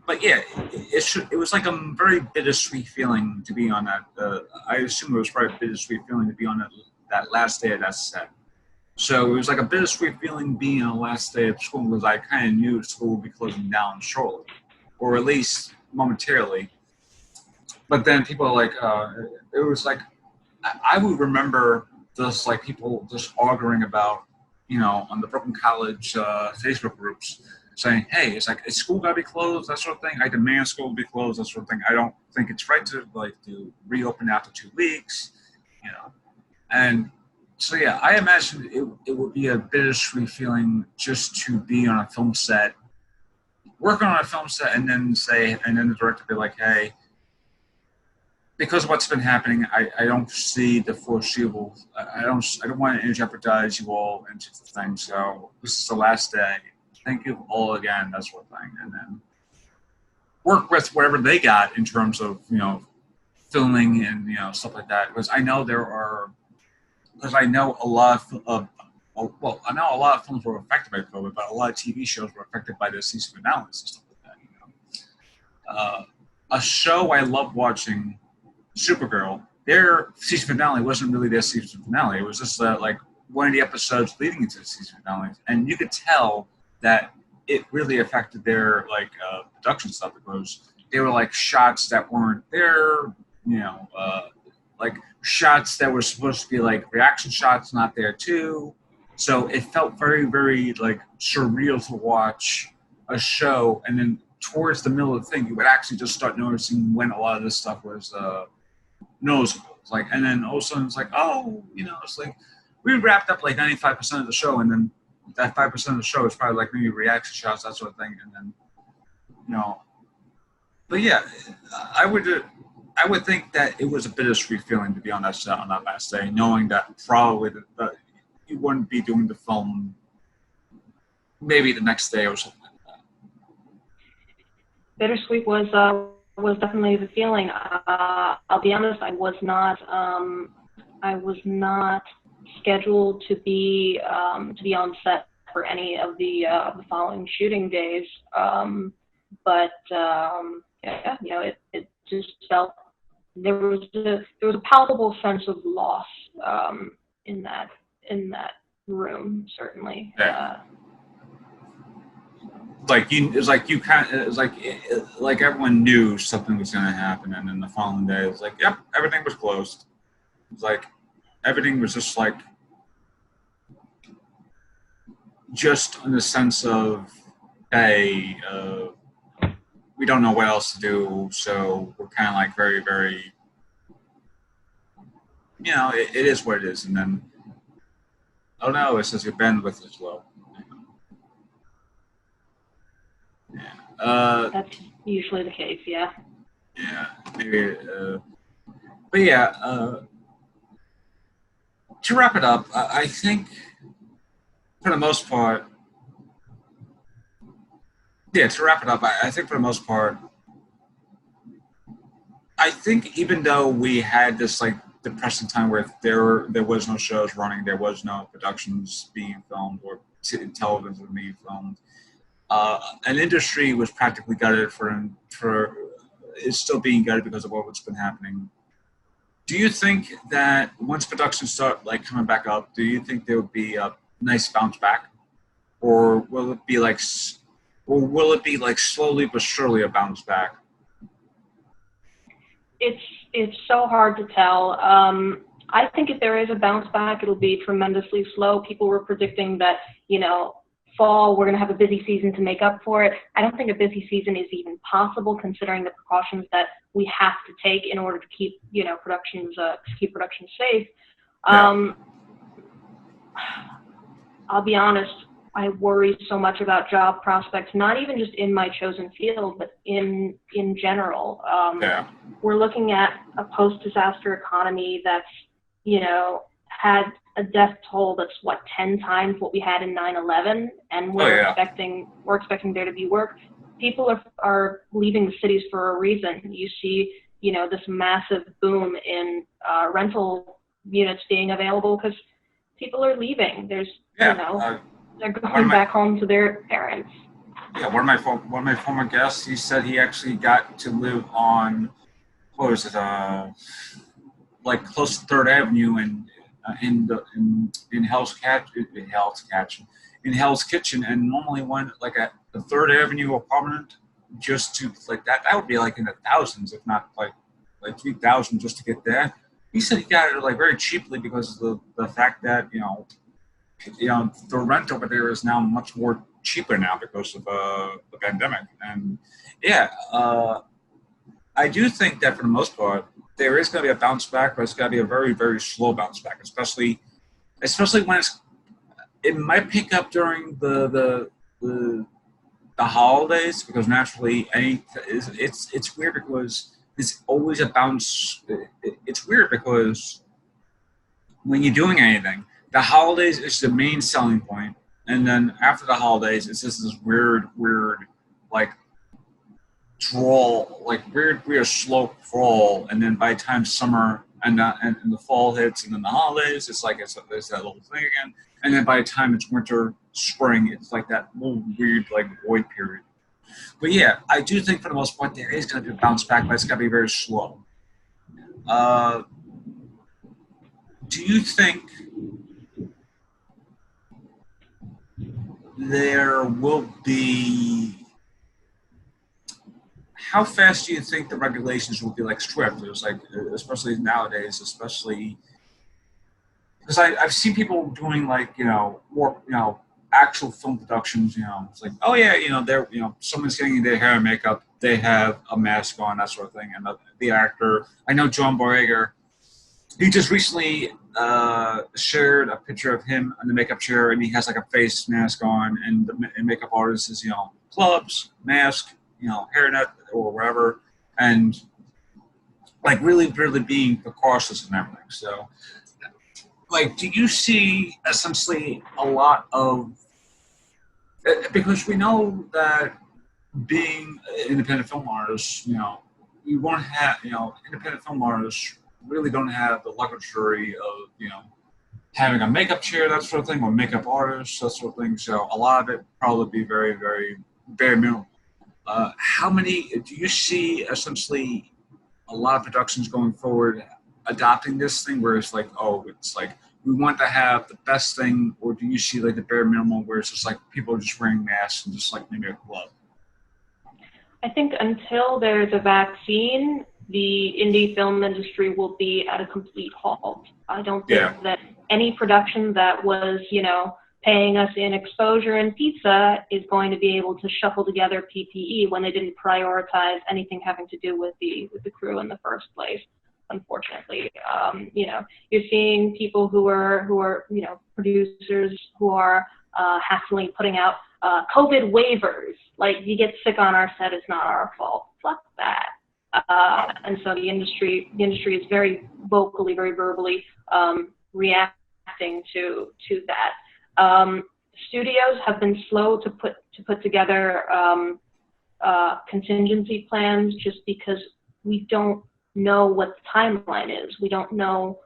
But yeah, it was like a very bittersweet feeling to be on that. I assume it was probably a bittersweet feeling to be on that last day of that set. So it was like a bittersweet feeling being on the last day of school because I kind of knew school would be closing down shortly, or at least momentarily. But then people are like, it was like, I would remember just like people just arguing about, on the Brooklyn College Facebook groups, saying, hey, it's like, is school got to be closed, that sort of thing. I demand school to be closed, that sort of thing. I don't think it's right to reopen after 2 weeks, And so yeah, I imagine it would be a bittersweet feeling just to be on a film set, working on a film set, and then the director be like, hey, because of what's been happening, I don't see the foreseeable. I don't want to jeopardize you all into the thing. So this is the last day. Thank you all again. That sort of thing, and then work with whatever they got in terms of filming and stuff like that. Because I know I know a lot of films were affected by COVID, but a lot of TV shows were affected by the season finales and stuff like that. A show I love watching, Supergirl, their season finale wasn't really their season finale. It was just like one of the episodes leading into the season finale, and you could tell that it really affected their production stuff because they were like shots that weren't there, like shots that were supposed to be like reaction shots not there too. So it felt very, very like surreal to watch a show, and then towards the middle of the thing, you would actually just start noticing when a lot of this stuff was noticeable. It's like, and then all of a sudden it's like, it's like we wrapped up like 95% of the show, and then that 5% of the show is probably like maybe reaction shots, that sort of thing, and then But yeah, I would think that it was a bittersweet feeling to be on that set on that last day, knowing that probably that you wouldn't be doing the film maybe the next day or something like that. Bittersweet was definitely the feeling. I'll be honest, I was not scheduled to be on set for any of the following shooting days. But yeah, it just felt there was a palpable sense of loss in that room, certainly. Yeah. Like you, it's like you kind of, it was like everyone knew something was going to happen, and then the following day, it was like, yep, everything was closed. It was like everything was just like, just in the sense of, hey, we don't know what else to do, so we're kind of like very, very, it is what it is, and then, oh no, it says your bandwidth is low. Yeah. That's usually the case, yeah. Yeah, maybe. But yeah, to wrap it up, I think for the most part, to wrap it up, I think for the most part, I think even though we had this like depressing time where there was no shows running, there was no productions being filmed or television being filmed, an industry was practically gutted for is still being gutted because of what's been happening. Do you think that once productions start like coming back up, do you think there would be a nice bounce back, or will it be like slowly but surely a bounce back? It's so hard to tell. I think if there is a bounce back, it'll be tremendously slow. People were predicting that, fall, we're going to have a busy season to make up for it. I don't think a busy season is even possible considering the precautions that we have to take in order to keep, productions safe. Yeah. I'll be honest, I worry so much about job prospects, not even just in my chosen field, but in general. We're looking at a post-disaster economy that's, had a death toll that's 10 times what we had in 9/11, and we're expecting there to be work. People are leaving the cities for a reason. You see, this massive boom in rental units being available because people are leaving. There's they're going back home to their parents. Yeah, one of my former guests, he said he actually got to live on, what was it, like close to Third Avenue in Hell's Kitchen, and normally one like at the Third Avenue apartment, just to like that would be like in the thousands, if not like 3,000 just to get there. He said he got it like very cheaply because of the fact that the rent over there is now much more cheaper now because of the pandemic. And I do think that for the most part there is going to be a bounce back, but it's going to be a very, very slow bounce back, especially when it might pick up during the holidays, because naturally it's weird because there's always a bounce. It's weird because when you're doing anything, the holidays is the main selling point, and then after the holidays, it's just this weird, like drawl, like weird slow crawl, and then by the time summer and the fall hits, and then the holidays, it's like it's that little thing again, and then by the time it's winter, spring, it's like that little weird like void period. But yeah, I do think for the most part there is going to be a bounce back, but it's going to be very slow. Do you think there will be? How fast do you think the regulations will be like strict? There's like, especially nowadays, especially because I've seen people doing like more actual film productions. It's like, oh yeah, they're someone's getting their hair and makeup, they have a mask on, that sort of thing, and the actor. I know John Boyega. He just recently shared a picture of him in the makeup chair, and he has like a face mask on, and the makeup artist is clubs, mask, hairnet or whatever, and like really, really being precautious and everything. So, like, do you see essentially a lot of, because we know that being independent film artists, you won't have, independent film artists really don't have the luxury of, having a makeup chair, that sort of thing, or makeup artists, that sort of thing. So a lot of it probably be very, very, very minimal. How many do you see essentially a lot of productions going forward adopting this thing where it's like, oh, it's like we want to have the best thing, or do you see like the bare minimum where it's just like people are just wearing masks and just like maybe a glove? I think until there's a vaccine, the indie film industry will be at a complete halt. I don't think Yeah, that any production that was, paying us in exposure and pizza is going to be able to shuffle together PPE when they didn't prioritize anything having to do with the crew in the first place. Unfortunately, you're seeing people who are producers who are hastily putting out COVID waivers. Like, you get sick on our set, it's not our fault. Fuck that. And so the industry is very vocally, very verbally reacting to that. Studios have been slow to put together contingency plans, just because we don't know what the timeline is. We don't know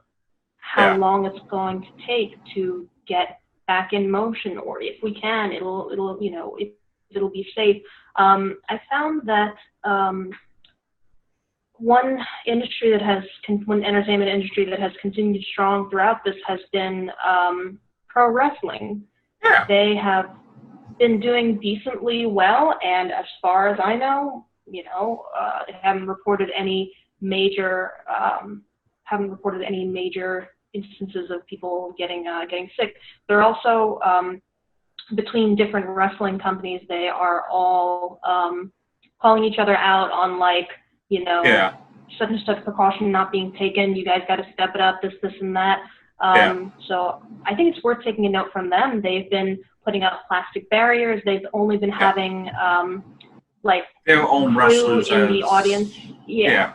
how yeah, long it's going to take to get back in motion, or if we can, it'll be safe. I found that one entertainment industry that has continued strong throughout this has been pro wrestling. yeah, They have been doing decently well, and as far as I know, they haven't reported any major instances of people getting sick. They're also between different wrestling companies, they are all calling each other out on, like, yeah, such and such precaution not being taken. You guys got to step it up, this, and that. yeah. So I think it's worth taking a note from them. They've been putting up plastic barriers. They've only been Yeah. having like Their own crew wrestlers in the audience. yeah.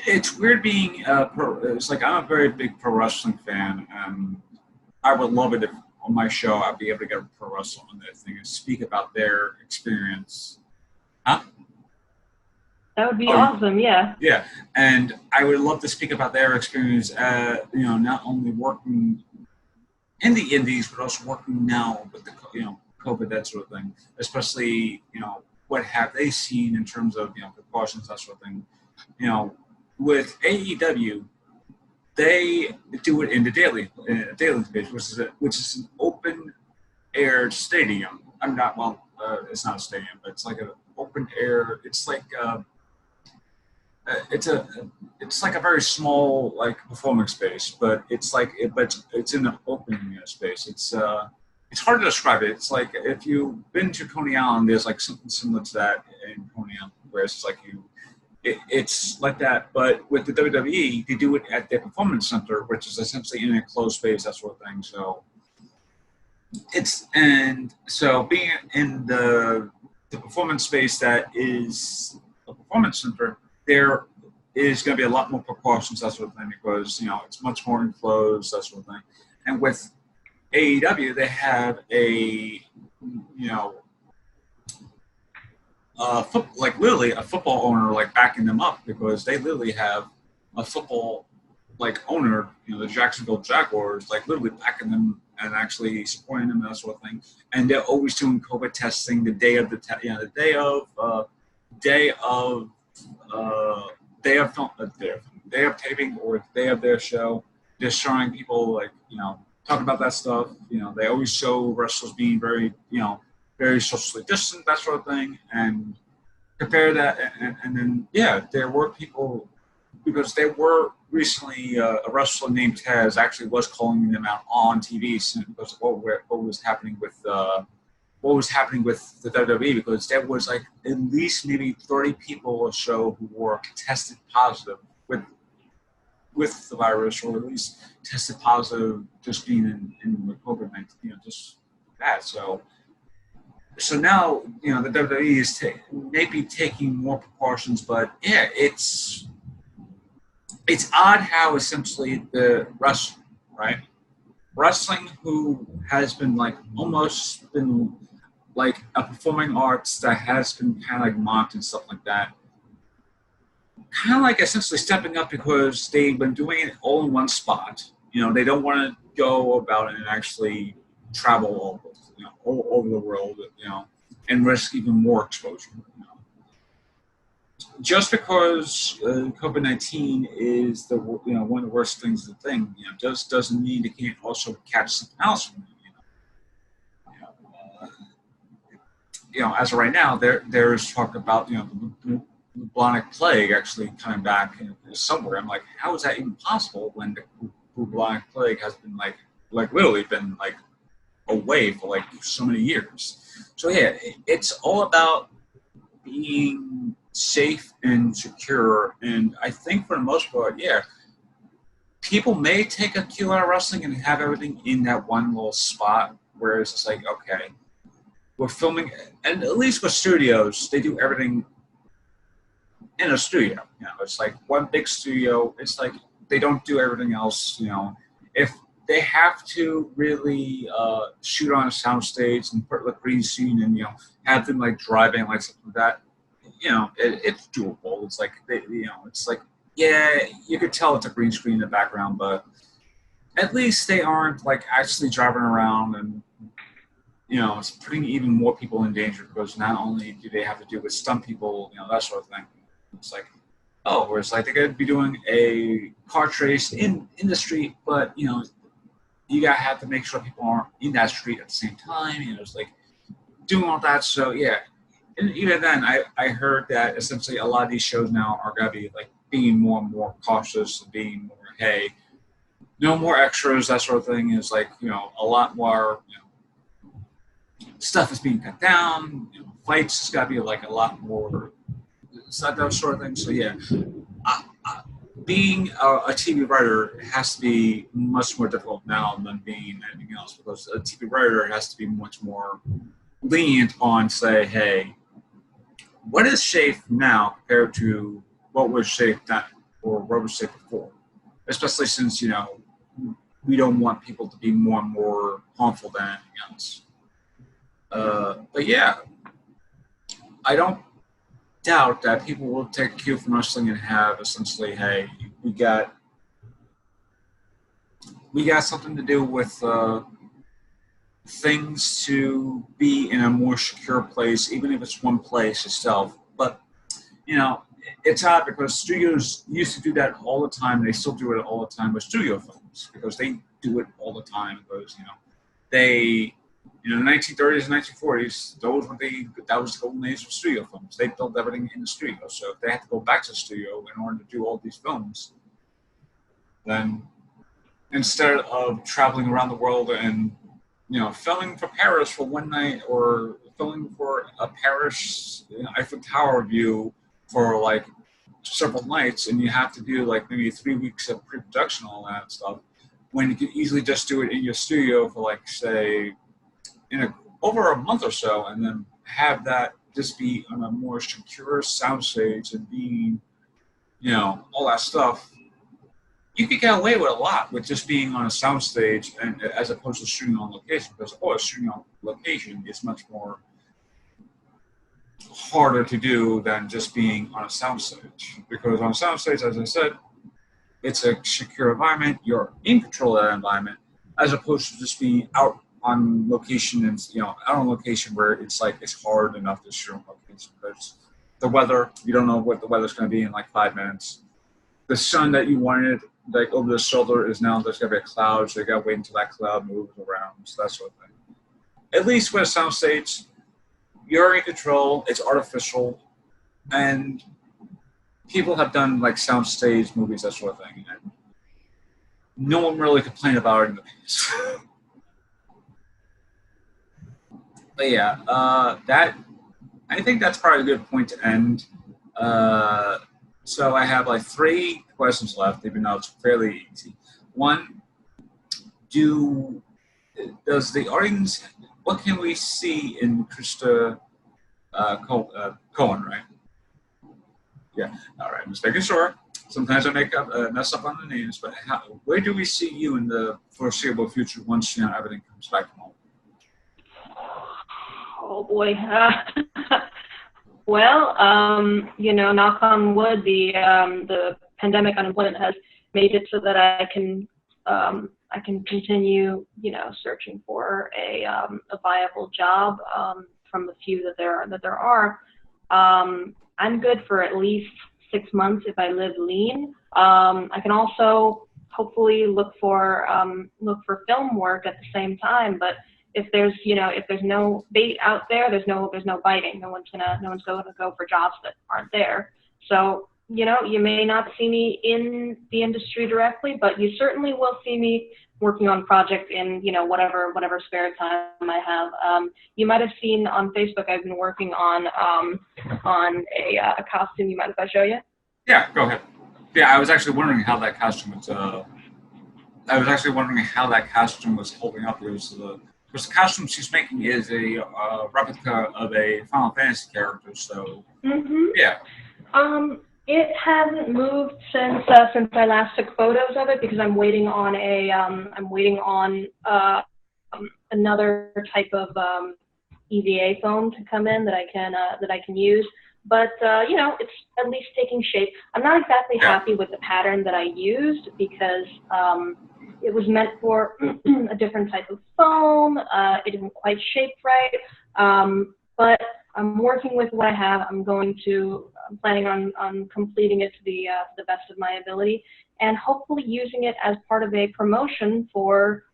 It's weird being it's like I'm a very big pro wrestling fan, and I would love it if on my show I'd be able to get a pro wrestler on that thing and speak about their experience. Huh? That would be Oh, awesome. Yeah. yeah, and I would love to speak about their experience. Not only working in the indies, but also working now with the COVID, that sort of thing. Especially what have they seen in terms of precautions, that sort of thing. With AEW, they do it in the daily space, which is an open air stadium. I'm not it's not a stadium, but it's like an open air. It's like it's a it's like a very small like performing space, but but it's in an open space. It's hard to describe it. It's like if you've been to Coney Island, there's like something similar to that in Coney Island, where it's like it's like that, but with the WWE, they do it at their performance center, which is essentially in a closed space, that sort of thing. So being in the performance space that is a performance center, there is going to be a lot more precautions, that sort of thing, because it's much more enclosed, that sort of thing. And with AEW, they have a like literally a football owner like backing them up, because they literally have a football like owner, the Jacksonville Jaguars, like literally backing them and actually supporting them and that sort of thing. And they're always doing COVID testing the day of the day of taping or the day of their show. They're showing people like talk about that stuff. They always show wrestlers being very very socially distant, that sort of thing, and compare that, and then there were people, because there were recently a wrestler named Taz actually was calling them out on TV because of what was happening with the WWE, because there was like at least maybe 30 people or so who were tested positive with the virus, or at least tested positive just being in with COVID-19, just that. So now, the WWE is maybe taking more precautions, but it's odd how essentially the wrestling, right? Wrestling, who has been like almost been like a performing arts that has been kind of like mocked and stuff like that, kind of like essentially stepping up because they've been doing it all in one spot. They don't want to go about it and actually travel all over the world, and risk even more exposure. just because COVID-19 is one of the worst things the thing, just doesn't mean it can't also catch something else from it. You know, uh, as of right now, there's talk about the bubonic plague actually coming back somewhere. I'm like, how is that even possible when the bubonic plague has been like literally been like away for like so many years? So yeah, it's all about being safe and secure. And I think for the most part, yeah, people may take a cue out of wrestling and have everything in that one little spot where it's just like, okay, we're filming, and at least with studios, they do everything in a studio. It's like one big studio. It's like they don't do everything else. If they have to really shoot on a soundstage and put like green scene and have them like driving like something like that, it's doable. It's like it's like yeah, you could tell it's a green screen in the background, but at least they aren't like actually driving around and it's putting even more people in danger because not only do they have to deal with stunt people, that sort of thing. It's like, oh, where it's like they could be doing a car chase in the street, but you gotta have to make sure people aren't in that street at the same time. It's like doing all that. So yeah, and even then, I heard that essentially a lot of these shows now are gonna be like being more and more cautious and being more, hey, no more extras, that sort of thing. Is like a lot more stuff is being cut down. Fights has got to be like a lot more. It's not that sort of thing. So yeah, being a TV writer has to be much more difficult now than being anything else because a TV writer has to be much more lenient on say, hey, what is safe now compared to what was safe then or what was safe before, especially since we don't want people to be more and more harmful than anything else. But yeah, I don't doubt that people will take cue from wrestling and have essentially, hey, we got something to do with things to be in a more secure place, even if it's one place itself. But it's odd because studios used to do that all the time. And they still do it all the time with studio films because they do it all the time because they the 1930s and 1940s, that was the golden age of studio films. They built everything in the studio. So if they had to go back to the studio in order to do all these films, then instead of traveling around the world and filming for Paris for one night or filming for a Paris Eiffel Tower view for like several nights, and you have to do like maybe 3 weeks of pre-production and all that stuff, when you could easily just do it in your studio for like say over a month or so, and then have that just be on a more secure soundstage and being, all that stuff. You could get away with a lot with just being on a soundstage, and as opposed to shooting on location, because shooting on location is much more harder to do than just being on a soundstage. Because on a soundstage, as I said, it's a secure environment. You're in control of that environment, as opposed to just being out on location and out on location where it's like it's hard enough to shoot on location because the weather, you don't know what the weather's going to be in like 5 minutes. The sun that you wanted like over the shoulder is now there's going to be a cloud, so you got to wait until that cloud moves around, so that sort of thing. At least with a soundstage, you're in control. It's artificial, and people have done like soundstage movies, that sort of thing, and no one really complained about it in the past. But yeah, that I think that's probably a good point to end. So I have like 3 questions left, even though it's fairly easy. One, does the audience, what can we see in Krista Cohen, right? Yeah. All right, I'm just making sure. Sometimes I mess up on the names, but where do we see you in the foreseeable future once everything comes back home? Oh boy. Well, knock on wood, the pandemic unemployment has made it so that I can continue, searching for a viable job from the few that there are. I'm good for at least 6 months if I live lean. I can also hopefully look for film work at the same time. But if there's no bait out there, there's no biting. No one's going to go for jobs that aren't there. So you may not see me in the industry directly, but you certainly will see me working on projects in whatever spare time I have. You might have seen on Facebook I've been working on a costume. You mind if I show you? Yeah, go ahead. Yeah, I was actually wondering how that costume was holding up. Because the costume she's making is a replica of a Final Fantasy character. So yeah. It hasn't moved since I last took photos of it because I'm waiting on another type of EVA foam to come in that I can use. But it's at least taking shape. I'm not exactly happy with the pattern that I used because it was meant for a different type of foam. It isn't quite shaped right. But I'm working with what I have. I'm planning on completing it to the best of my ability, and hopefully using it as part of a promotion for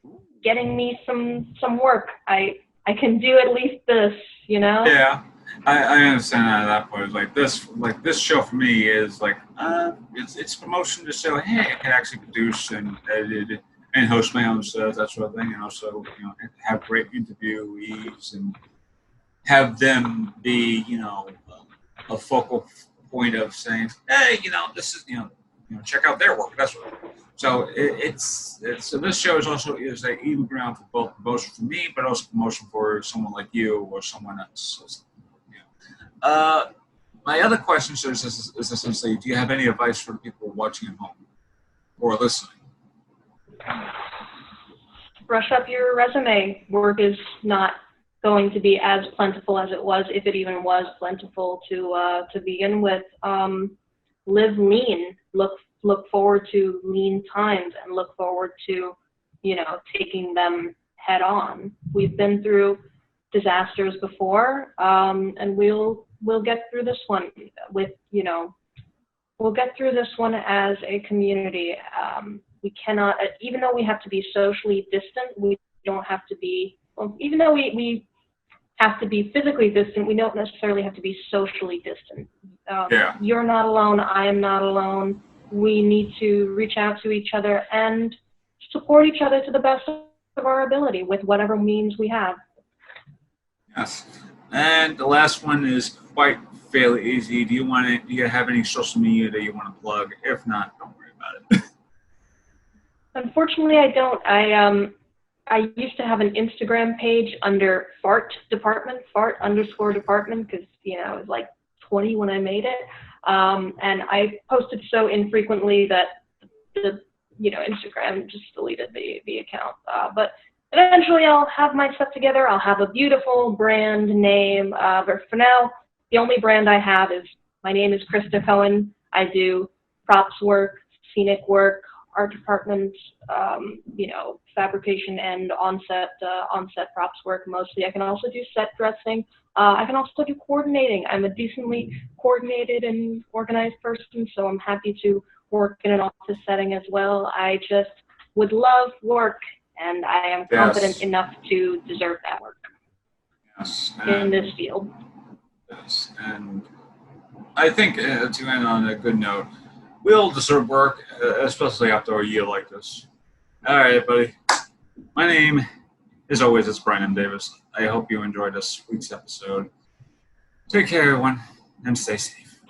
getting me some work. I can do at least this, Yeah, I understand that at that point. This show for me is it's promotion to show, hey, I can actually produce and edit and host my own shows, that sort of thing, and also have great interviewees and have them be a focal point of saying, hey, this is check out their work. That's what. So so this show is a even ground for both promotion for me, but also promotion for someone like you or someone else. My other question is essentially, do you have any advice for the people watching at home or listening? Brush up your resume. Work is not going to be as plentiful as it was, if it even was plentiful to begin with. Live lean. Look forward to lean times and look forward to taking them head on. We've been through disasters before, and we'll get through this one we'll get through this one as a community. We cannot, even though we have to be socially distant, we don't have to be, even though we have to be physically distant, we don't necessarily have to be socially distant. You're not alone, I am not alone. We need to reach out to each other and support each other to the best of our ability with whatever means we have. Yes. And the last one is quite fairly easy. Do you have any social media that you want to plug? If not, don't worry about it. Unfortunately, I don't. I used to have an Instagram page under fart _department, because I was like 20 when I made it. And I posted so infrequently that the Instagram just deleted the account. But eventually I'll have my stuff together. I'll have a beautiful brand name. But for now, the only brand I have is, my name is Krista Cohen. I do props work, scenic work, art department, fabrication and on-set props work mostly. I can also do set dressing. I can also do coordinating. I'm a decently coordinated and organized person, so I'm happy to work in an office setting as well. I just would love work, and I am confident enough to deserve that work in this field. Yes, and I think to end on a good note, we all deserve work, especially after a year like this. All right, buddy. My name, as always, is Bryan M. Davis. I hope you enjoyed this week's episode. Take care, everyone, and stay safe.